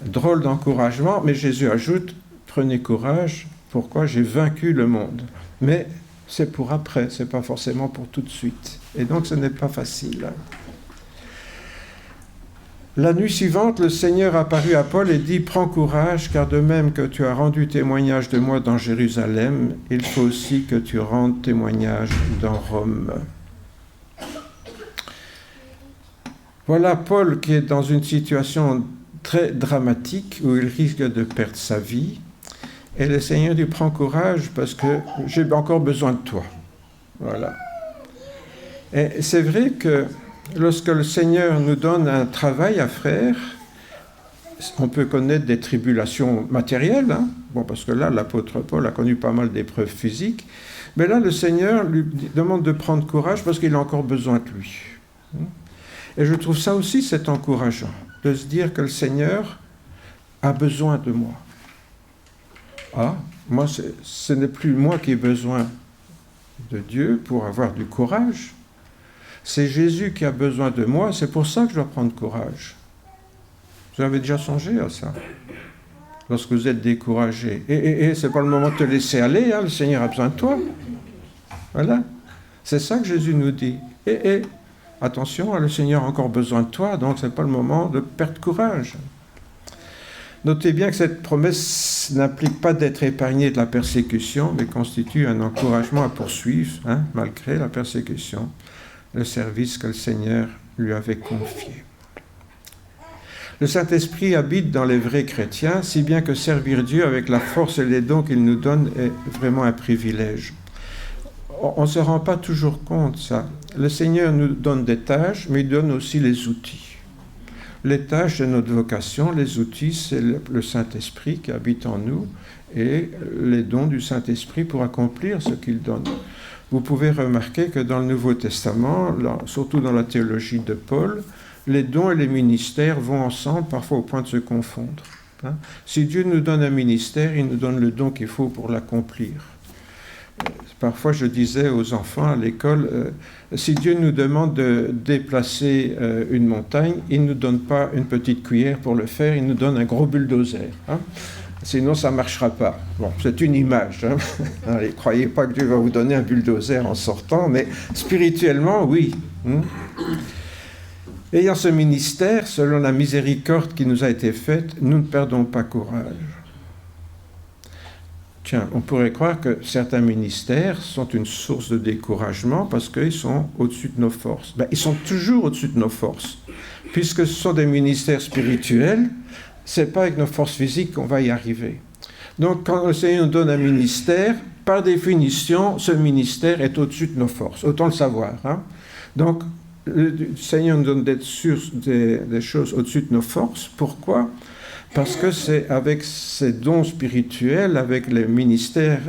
Drôle d'encouragement, mais Jésus ajoute, prenez courage, pourquoi j'ai vaincu le monde. Mais c'est pour après, c'est pas forcément pour tout de suite. Et donc ce n'est pas facile. La nuit suivante, le Seigneur apparut à Paul et dit « Prends courage, car de même que tu as rendu témoignage de moi dans Jérusalem, il faut aussi que tu rendes témoignage dans Rome. » Voilà Paul qui est dans une situation très dramatique où il risque de perdre sa vie. Et le Seigneur lui prend courage parce que j'ai encore besoin de toi. Voilà. Et c'est vrai que lorsque le Seigneur nous donne un travail à faire, on peut connaître des tribulations matérielles, hein? Bon, parce que là, l'apôtre Paul a connu pas mal d'épreuves physiques, mais là, le Seigneur lui demande de prendre courage parce qu'il a encore besoin de lui. Et je trouve ça aussi, c'est encourageant, de se dire que le Seigneur a besoin de moi. Ah, moi, ce n'est plus moi qui ai besoin de Dieu pour avoir du courage. C'est Jésus qui a besoin de moi, c'est pour ça que je dois prendre courage. Vous avez déjà songé à ça ? Lorsque vous êtes découragé. Et ce n'est pas le moment de te laisser aller, hein, le Seigneur a besoin de toi. Voilà. C'est ça que Jésus nous dit. Et attention, le Seigneur a encore besoin de toi, donc ce n'est pas le moment de perdre courage. Notez bien que cette promesse n'implique pas d'être épargné de la persécution, mais constitue un encouragement à poursuivre, malgré la persécution, le service que le Seigneur lui avait confié. Le Saint-Esprit habite dans les vrais chrétiens, si bien que servir Dieu avec la force et les dons qu'il nous donne est vraiment un privilège. On ne se rend pas toujours compte, ça. Le Seigneur nous donne des tâches, mais il donne aussi les outils. Les tâches de notre vocation, les outils, c'est le Saint-Esprit qui habite en nous et les dons du Saint-Esprit pour accomplir ce qu'il donne. Vous pouvez remarquer que dans le Nouveau Testament, surtout dans la théologie de Paul, les dons et les ministères vont ensemble, parfois au point de se confondre. Si Dieu nous donne un ministère, il nous donne le don qu'il faut pour l'accomplir. Parfois, je disais aux enfants à l'école, si Dieu nous demande de déplacer une montagne, il ne nous donne pas une petite cuillère pour le faire, il nous donne un gros bulldozer. Sinon, ça ne marchera pas. Bon, c'est une image. Allez, croyez pas que Dieu va vous donner un bulldozer en sortant, mais spirituellement, oui. Ayant ce ministère, selon la miséricorde qui nous a été faite, nous ne perdons pas courage. Tiens, on pourrait croire que certains ministères sont une source de découragement parce qu'ils sont au-dessus de nos forces. Ils sont toujours au-dessus de nos forces. Puisque ce sont des ministères spirituels, ce n'est pas avec nos forces physiques qu'on va y arriver. Donc, quand le Seigneur nous donne un ministère, par définition, ce ministère est au-dessus de nos forces. Autant le savoir. Donc, le Seigneur nous donne des choses au-dessus de nos forces. Pourquoi ? Parce que c'est avec ces dons spirituels, avec les ministères,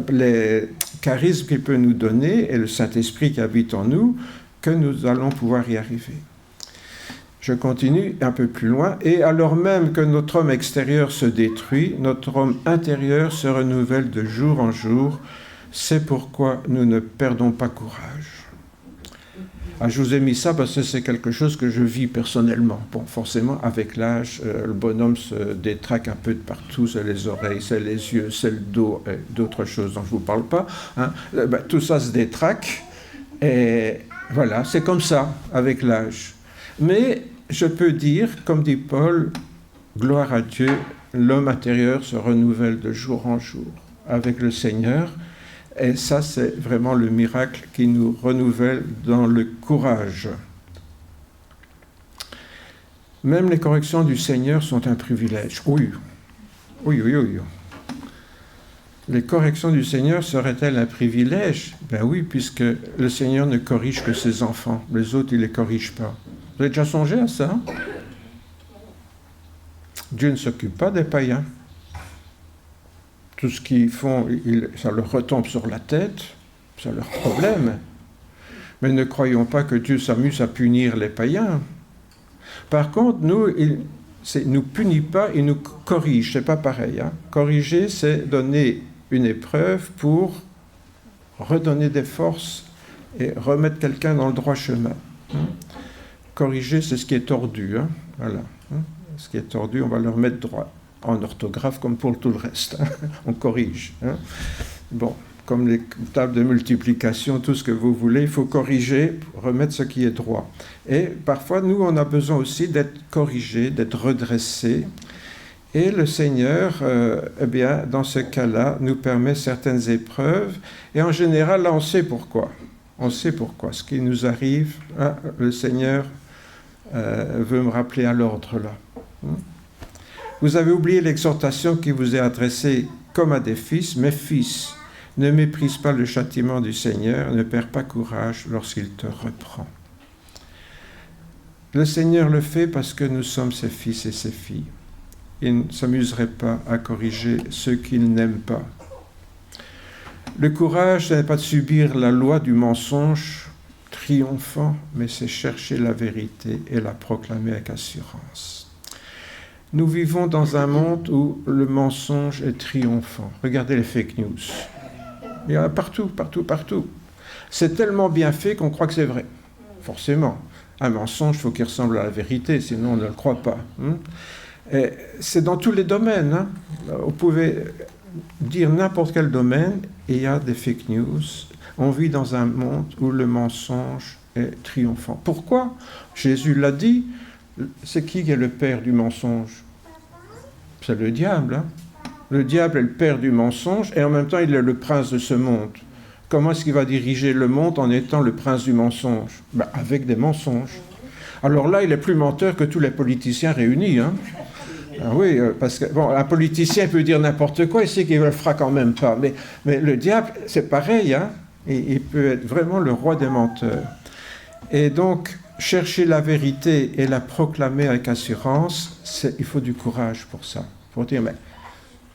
les charismes qu'il peut nous donner et le Saint-Esprit qui habite en nous, que nous allons pouvoir y arriver. Je continue un peu plus loin. Et alors même que notre homme extérieur se détruit, notre homme intérieur se renouvelle de jour en jour. C'est pourquoi nous ne perdons pas courage. Je vous ai mis ça parce que c'est quelque chose que je vis personnellement. Bon, forcément, avec l'âge, le bonhomme se détraque un peu de partout. C'est les oreilles, c'est les yeux, c'est le dos, et d'autres choses dont je ne vous parle pas. Tout ça se détraque. Et voilà, c'est comme ça avec l'âge. Mais je peux dire, comme dit Paul, gloire à Dieu, l'homme intérieur se renouvelle de jour en jour avec le Seigneur. Et ça, c'est vraiment le miracle qui nous renouvelle dans le courage. Même les corrections du Seigneur sont un privilège. Oui. Les corrections du Seigneur seraient-elles un privilège? Ben oui, puisque le Seigneur ne corrige que ses enfants. Les autres, il ne les corrige pas. Vous avez déjà songé à ça? Dieu ne s'occupe pas des païens. Tout ce qu'ils font, ça leur retombe sur la tête, c'est leur problème. Mais ne croyons pas que Dieu s'amuse à punir les païens. Par contre, nous, il ne nous punit pas, il nous corrige. C'est pas pareil. Corriger, c'est donner une épreuve pour redonner des forces et remettre quelqu'un dans le droit chemin. Corriger, c'est ce qui est tordu. Voilà. Ce qui est tordu, on va le remettre droit. En orthographe, comme pour tout le reste. On corrige. Bon, comme les tables de multiplication, tout ce que vous voulez, il faut corriger, remettre ce qui est droit. Et parfois, nous, on a besoin aussi d'être corrigé, d'être redressé. Et le Seigneur, eh bien, dans ce cas-là, nous permet certaines épreuves. Et en général, là, on sait pourquoi. On sait pourquoi. Ce qui nous arrive, le Seigneur veut me rappeler à l'ordre, là. Vous avez oublié l'exhortation qui vous est adressée comme à des fils. Mes fils, ne méprise pas le châtiment du Seigneur, ne perds pas courage lorsqu'il te reprend. Le Seigneur le fait parce que nous sommes ses fils et ses filles. Il ne s'amuserait pas à corriger ceux qu'il n'aime pas. Le courage, ce n'est pas de subir la loi du mensonge triomphant, mais c'est chercher la vérité et la proclamer avec assurance. Nous vivons dans un monde où le mensonge est triomphant. Regardez les fake news. Il y en a partout. C'est tellement bien fait qu'on croit que c'est vrai. Forcément. Un mensonge, il faut qu'il ressemble à la vérité, sinon on ne le croit pas. Et c'est dans tous les domaines. Vous pouvez dire n'importe quel domaine, et il y a des fake news. On vit dans un monde où le mensonge est triomphant. Pourquoi? Jésus l'a dit. C'est qui est le père du mensonge? C'est le diable. Le diable est le père du mensonge et en même temps il est le prince de ce monde. Comment est-ce qu'il va diriger le monde en étant le prince du mensonge? Avec des mensonges. Alors là, il est plus menteur que tous les politiciens réunis. Ah oui, parce que un politicien peut dire n'importe quoi, il sait qu'il ne le fera quand même pas. Mais le diable, c'est pareil. Il peut être vraiment le roi des menteurs. Et donc, chercher la vérité et la proclamer avec assurance, il faut du courage pour ça. Pour dire, mais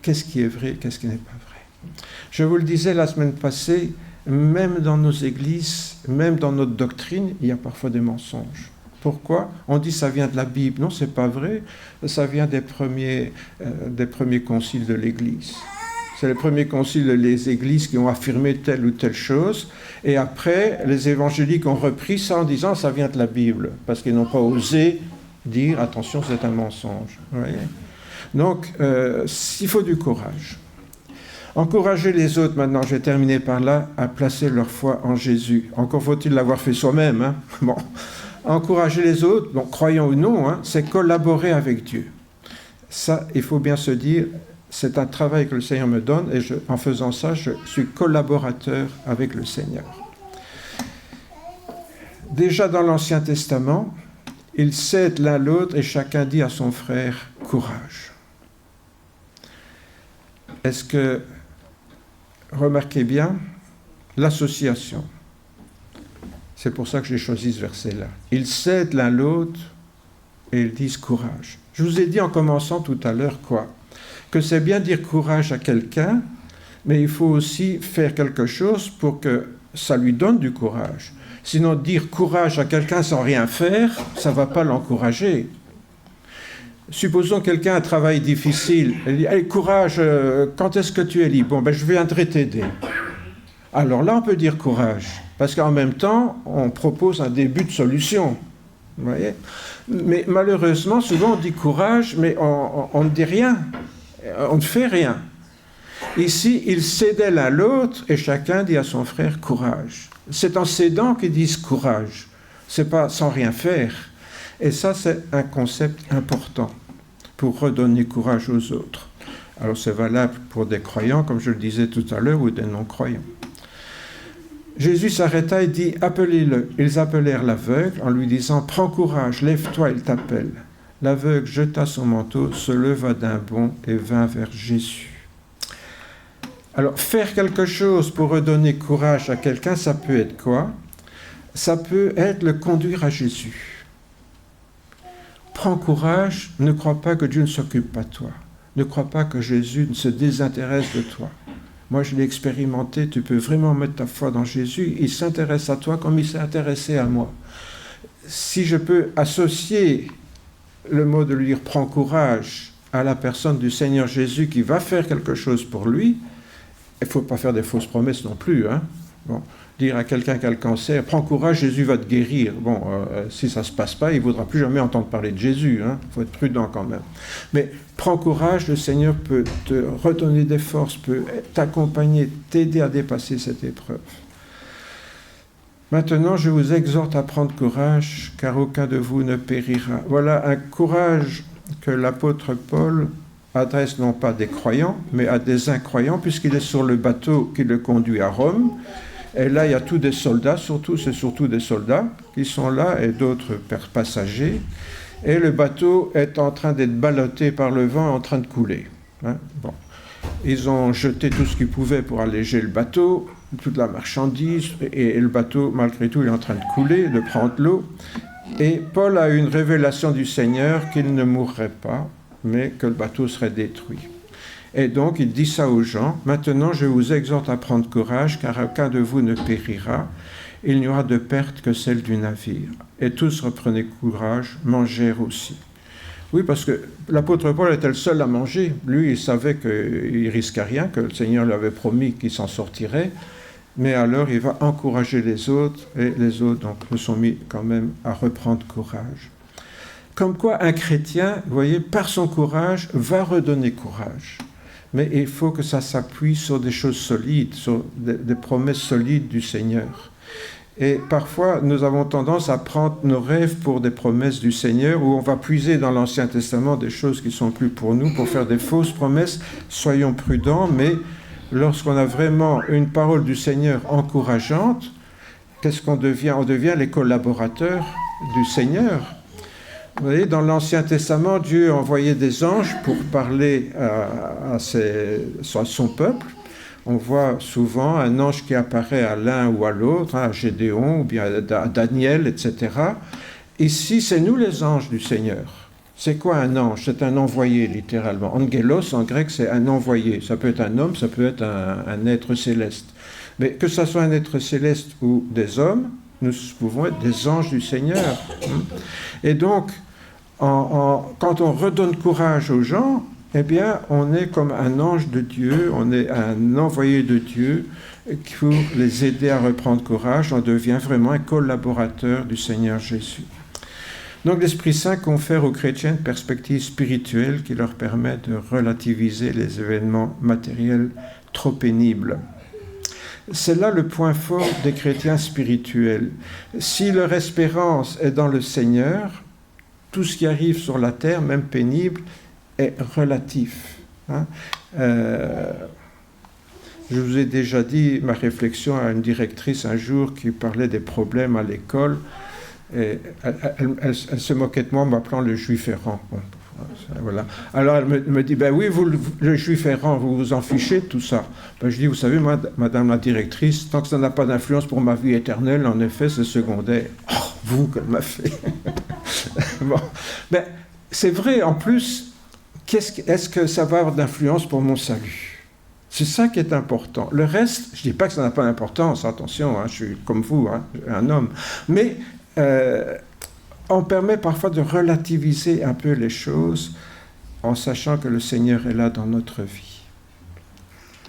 qu'est-ce qui est vrai, qu'est-ce qui n'est pas vrai? Je vous le disais la semaine passée, même dans nos églises, même dans notre doctrine, il y a parfois des mensonges. Pourquoi? On dit ça vient de la Bible. Non, c'est pas vrai. Ça vient des premiers conciles de l'Église. C'est les premiers conciles des églises qui ont affirmé telle ou telle chose. Et après, les évangéliques ont repris ça en disant ça vient de la Bible. Parce qu'ils n'ont pas osé dire attention, c'est un mensonge. Vous voyez? Donc, il faut du courage. Encourager les autres, maintenant, je vais terminer par là, à placer leur foi en Jésus. Encore faut-il l'avoir fait soi-même. Bon. Encourager les autres, donc croyant ou non, c'est collaborer avec Dieu. Ça, il faut bien se dire, c'est un travail que le Seigneur me donne et en faisant ça, je suis collaborateur avec le Seigneur. Déjà dans l'Ancien Testament, ils s'aident l'un l'autre et chacun dit à son frère « courage ». Est-ce que, remarquez bien, l'association. C'est pour ça que j'ai choisi ce verset-là. Ils s'aident l'un l'autre et ils disent courage. Je vous ai dit en commençant tout à l'heure quoi? Que c'est bien dire courage à quelqu'un, mais il faut aussi faire quelque chose pour que ça lui donne du courage. Sinon, dire courage à quelqu'un sans rien faire, ça ne va pas l'encourager. Supposons que quelqu'un a un travail difficile. Il dit, hey, courage, quand est-ce que tu es libre? Bon, je viendrai t'aider. Alors là, on peut dire courage. Parce qu'en même temps, on propose un début de solution. Vous voyez? Mais malheureusement, souvent on dit courage, mais on ne dit rien. On ne fait rien. Ici, ils cédaient l'un l'autre et chacun dit à son frère courage. C'est en cédant qu'ils disent courage. C'est pas sans rien faire. Et ça, c'est un concept important pour redonner courage aux autres. Alors c'est valable pour des croyants, comme je le disais tout à l'heure, ou des non-croyants. Jésus s'arrêta et dit « Appelez-le ». Ils appelèrent l'aveugle en lui disant « Prends courage, lève-toi, il t'appelle ». L'aveugle jeta son manteau, se leva d'un bond et vint vers Jésus. Alors, faire quelque chose pour redonner courage à quelqu'un, ça peut être quoi? Ça peut être le conduire à Jésus. Prends courage, ne crois pas que Dieu ne s'occupe pas de toi. Ne crois pas que Jésus ne se désintéresse de toi. Moi, je l'ai expérimenté, tu peux vraiment mettre ta foi dans Jésus, il s'intéresse à toi comme il s'est intéressé à moi. Si je peux associer le mot de lui dire « prends courage » à la personne du Seigneur Jésus qui va faire quelque chose pour lui, il ne faut pas faire des fausses promesses non plus. Hein. Bon, dire à quelqu'un qui a le cancer, prends courage, Jésus va te guérir. Bon, si ça ne se passe pas, il ne voudra plus jamais entendre parler de Jésus. Il faut être prudent quand même. Mais prends courage, le Seigneur peut te redonner des forces, peut t'accompagner, t'aider à dépasser cette épreuve. Maintenant, je vous exhorte à prendre courage, car aucun de vous ne périra. Voilà un courage que l'apôtre Paul adresse non pas à des croyants, mais à des incroyants, puisqu'il est sur le bateau qui le conduit à Rome. Et là, il y a tous des soldats, c'est surtout des soldats qui sont là, et d'autres passagers. Et le bateau est en train d'être ballotté par le vent, en train de couler. Hein, bon. Ils ont jeté tout ce qu'ils pouvaient pour alléger le bateau, toute la marchandise, et le bateau, malgré tout, il est en train de couler, de prendre l'eau. Et Paul a eu une révélation du Seigneur qu'il ne mourrait pas, mais que le bateau serait détruit. Et donc, il dit ça aux gens. « Maintenant, je vous exhorte à prendre courage, car aucun de vous ne périra. Il n'y aura de perte que celle du navire. » Et tous reprenaient courage, mangèrent aussi. Oui, parce que l'apôtre Paul était le seul à manger. Lui, il savait qu'il ne risquait rien, que le Seigneur lui avait promis qu'il s'en sortirait. Mais alors, il va encourager les autres, et les autres donc, se sont mis quand même à reprendre courage. Comme quoi, un chrétien, vous voyez, par son courage, va redonner courage. Mais il faut que ça s'appuie sur des choses solides, sur des promesses solides du Seigneur. Et parfois, nous avons tendance à prendre nos rêves pour des promesses du Seigneur, où on va puiser dans l'Ancien Testament des choses qui ne sont plus pour nous, pour faire des fausses promesses. Soyons prudents, mais lorsqu'on a vraiment une parole du Seigneur encourageante, qu'est-ce qu'on devient? On devient les collaborateurs du Seigneur. Vous voyez, dans l'Ancien Testament, Dieu envoyait des anges pour parler à son peuple. On voit souvent un ange qui apparaît à l'un ou à l'autre, à Gédéon ou bien à Daniel, etc. Ici, c'est nous les anges du Seigneur. C'est quoi un ange? C'est un envoyé, littéralement. Angelos, en grec, c'est un envoyé. Ça peut être un homme, ça peut être un être céleste. Mais que ce soit un être céleste ou des hommes, nous pouvons être des anges du Seigneur. Et donc, quand on redonne courage aux gens, eh bien, on est comme un ange de Dieu, on est un envoyé de Dieu pour les aider à reprendre courage. On devient vraiment un collaborateur du Seigneur Jésus. Donc, l'Esprit Saint confère aux chrétiens une perspective spirituelle qui leur permet de relativiser les événements matériels trop pénibles. C'est là le point fort des chrétiens spirituels. Si leur espérance est dans le Seigneur, tout ce qui arrive sur la terre, même pénible, est relatif. Hein. Je vous ai déjà dit ma réflexion à une directrice un jour qui parlait des problèmes à l'école. Et elle se moquait de moi en m'appelant le juif errant. Bon, voilà. Alors elle me dit, ben oui, vous, le juif errant, vous vous en fichez de tout ça. Ben, je dis, vous savez, moi, madame la directrice, tant que ça n'a pas d'influence pour ma vie éternelle, en effet, c'est secondaire. Oh, vous, qu'elle m'a fait. Bon. Ben, c'est vrai, en plus, est-ce que ça va avoir d'influence pour mon salut? C'est ça qui est important. Le reste, je ne dis pas que ça n'a pas d'importance, attention, hein, je suis comme vous, hein, un homme. Mais on permet parfois de relativiser un peu les choses en sachant que le Seigneur est là dans notre vie.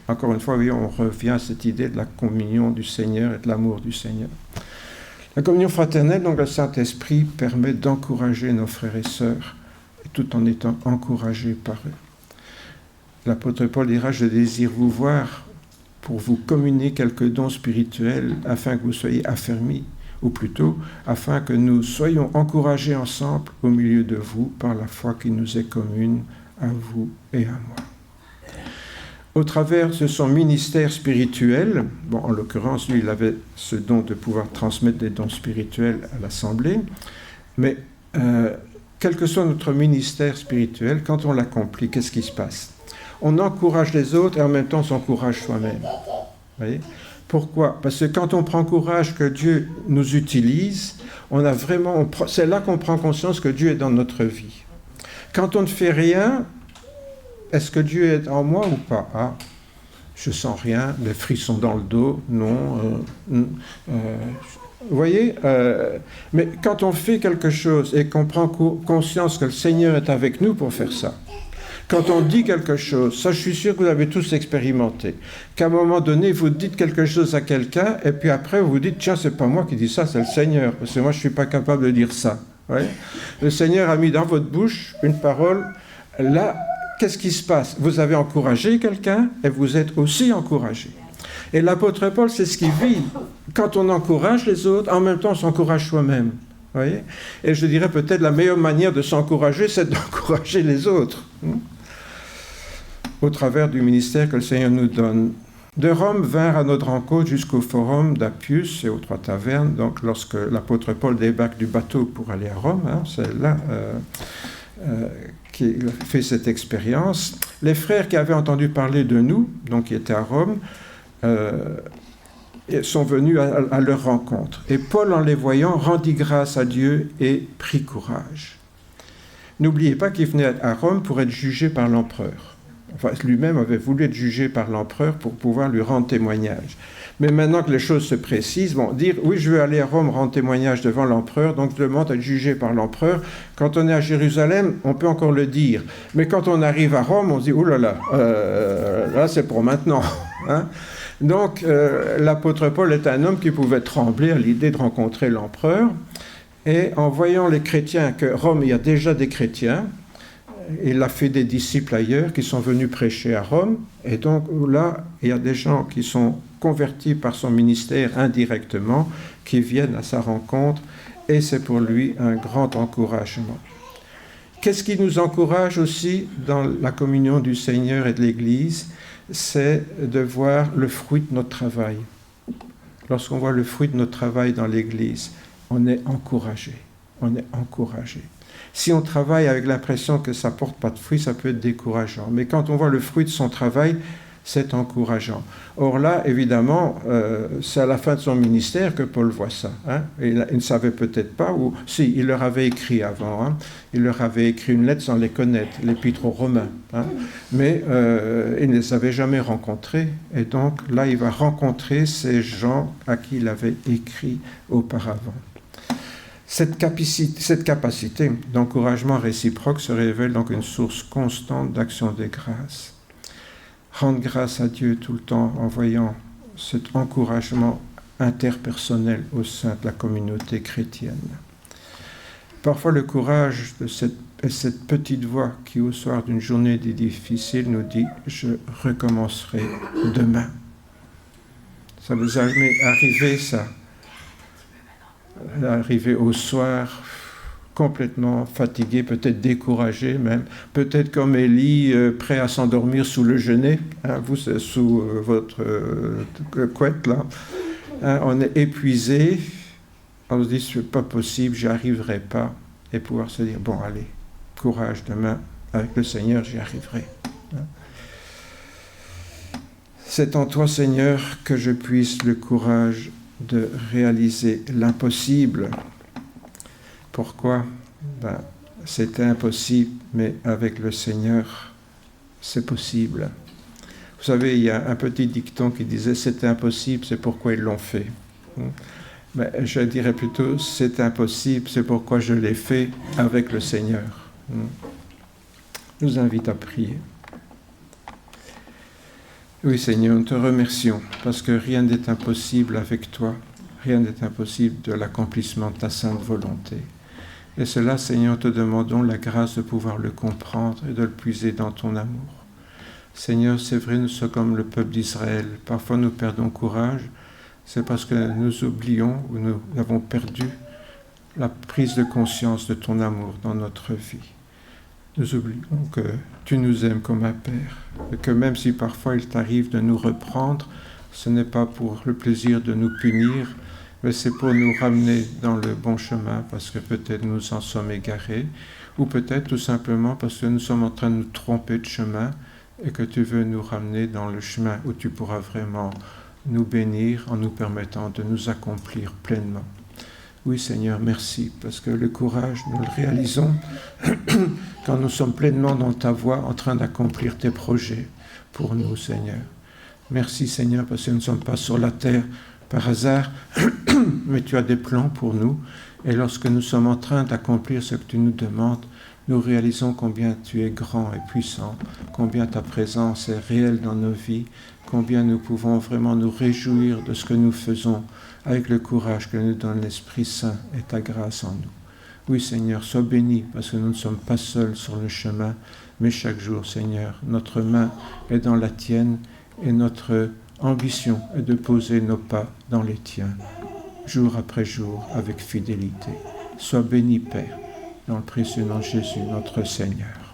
Encore une fois, oui, on revient à cette idée de la communion du Seigneur et de l'amour du Seigneur. La communion fraternelle, donc le Saint-Esprit, permet d'encourager nos frères et sœurs, tout en étant encouragés par eux. l'apôtre Paul dira « Je désire vous voir pour vous communier quelques dons spirituels afin que vous soyez affermis, ou plutôt afin que nous soyons encouragés ensemble au milieu de vous par la foi qui nous est commune à vous et à moi. » Au travers de son ministère spirituel, bon, en l'occurrence, lui, il avait ce don de pouvoir transmettre des dons spirituels à l'Assemblée, mais quel que soit notre ministère spirituel, quand on l'accomplit, qu'est-ce qui se passe? On encourage les autres et en même temps on s'encourage soi-même. Voyez? Pourquoi? Parce que quand on prend courage que Dieu nous utilise, c'est là qu'on prend conscience que Dieu est dans notre vie. Quand on ne fait rien, est-ce que Dieu est en moi ou pas? Ah, je sens rien, les frissons dans le dos, non. Vous voyez, mais quand on fait quelque chose et qu'on prend conscience que le Seigneur est avec nous pour faire ça, quand on dit quelque chose, ça je suis sûr que vous avez tous expérimenté, qu'à un moment donné vous dites quelque chose à quelqu'un et puis après vous vous dites tiens c'est pas moi qui dis ça, c'est le Seigneur, parce que moi je suis pas capable de dire ça. Ouais. Le Seigneur a mis dans votre bouche une parole, là qu'est-ce qui se passe? Vous avez encouragé quelqu'un et vous êtes aussi encouragé. Et l'apôtre Paul, c'est ce qu'il vit. Quand on encourage les autres, en même temps, on s'encourage soi-même. Voyez? Et je dirais peut-être la meilleure manière de s'encourager, c'est d'encourager les autres. Au travers du ministère que le Seigneur nous donne. De Rome vinrent à notre rencontre jusqu'au forum d'Appius et aux Trois Tavernes. Donc, lorsque l'apôtre Paul débarque du bateau pour aller à Rome, c'est là qu'il fait cette expérience. Les frères qui avaient entendu parler de nous, donc qui étaient à Rome, sont venus à leur rencontre. Et Paul, en les voyant, rendit grâce à Dieu et prit courage. N'oubliez pas qu'il venait à Rome pour être jugé par l'empereur. Enfin, lui-même avait voulu être jugé par l'empereur pour pouvoir lui rendre témoignage. Mais maintenant que les choses se précisent, bon, dire « oui, je veux aller à Rome rendre témoignage devant l'empereur, donc je demande à être jugé par l'empereur ». Quand on est à Jérusalem, on peut encore le dire. Mais quand on arrive à Rome, on se dit « ouh là là, là c'est pour maintenant hein ». Donc, l'apôtre Paul est un homme qui pouvait trembler à l'idée de rencontrer l'empereur. Et en voyant les chrétiens, que Rome, il y a déjà des chrétiens, il a fait des disciples ailleurs qui sont venus prêcher à Rome. Et donc là, il y a des gens qui sont convertis par son ministère indirectement, qui viennent à sa rencontre. Et c'est pour lui un grand encouragement. Qu'est-ce qui nous encourage aussi dans la communion du Seigneur et de l'Église? C'est de voir le fruit de notre travail. Lorsqu'on voit le fruit de notre travail dans l'Église, on est encouragé. On est encouragé. Si on travaille avec l'impression que ça ne porte pas de fruits, ça peut être décourageant. Mais quand on voit le fruit de son travail, c'est encourageant. Or là, évidemment, c'est à la fin de son ministère que Paul voit ça. Hein. Il ne savait peut-être pas, ou si, il leur avait écrit avant. Hein. Il leur avait écrit une lettre sans les connaître, l'épître aux Romains. Hein. Mais il ne les avait jamais rencontrés. Et donc là, il va rencontrer ces gens à qui il avait écrit auparavant. Cette capacité d'encouragement réciproque se révèle donc une source constante d'action des grâces. Rendre grâce à Dieu tout le temps en voyant cet encouragement interpersonnel au sein de la communauté chrétienne. Parfois le courage de cette petite voix qui au soir d'une journée difficile nous dit « je recommencerai demain ». Ça vous est jamais arrivé ça? Arrivé au soir, complètement fatigué, peut-être découragé même, peut-être comme Élie, prêt à s'endormir sous le genêt, hein, vous c'est sous votre couette là, hein, on est épuisé, on se dit c'est pas possible, j'y arriverai pas, et pouvoir se dire bon allez, courage demain, avec le Seigneur j'y arriverai. Hein. C'est en toi Seigneur que je puisse le courage de réaliser l'impossible. Pourquoi? C'était impossible, mais avec le Seigneur, c'est possible. Vous savez, il y a un petit dicton qui disait « c'était impossible, c'est pourquoi ils l'ont fait ». Mais je dirais plutôt « c'est impossible, c'est pourquoi je l'ai fait avec le Seigneur ». Je vous invite à prier. Oui Seigneur, nous te remercions parce que rien n'est impossible avec toi, rien n'est impossible de l'accomplissement de ta sainte volonté. Et cela, Seigneur, te demandons la grâce de pouvoir le comprendre et de le puiser dans ton amour. Seigneur, c'est vrai, nous sommes comme le peuple d'Israël. Parfois nous perdons courage. C'est parce que nous oublions ou nous avons perdu la prise de conscience de ton amour dans notre vie. Nous oublions que tu nous aimes comme un Père, et que même si parfois il t'arrive de nous reprendre, ce n'est pas pour le plaisir de nous punir, mais c'est pour nous ramener dans le bon chemin, parce que peut-être nous en sommes égarés, ou peut-être tout simplement parce que nous sommes en train de nous tromper de chemin, et que tu veux nous ramener dans le chemin où tu pourras vraiment nous bénir en nous permettant de nous accomplir pleinement. Oui, Seigneur, merci, parce que le courage, nous le réalisons quand nous sommes pleinement dans ta voie, en train d'accomplir tes projets pour nous, Seigneur. Merci, Seigneur, parce que nous ne sommes pas sur la terre par hasard, mais tu as des plans pour nous. Et lorsque nous sommes en train d'accomplir ce que tu nous demandes, nous réalisons combien tu es grand et puissant, combien ta présence est réelle dans nos vies, combien nous pouvons vraiment nous réjouir de ce que nous faisons avec le courage que nous donne l'Esprit Saint et ta grâce en nous. Oui, Seigneur, sois béni, parce que nous ne sommes pas seuls sur le chemin, mais chaque jour, Seigneur, notre main est dans la tienne et notre ambition est de poser nos pas dans les tiens, jour après jour, avec fidélité. Sois béni, Père, dans le précieux nom de Jésus, notre Seigneur.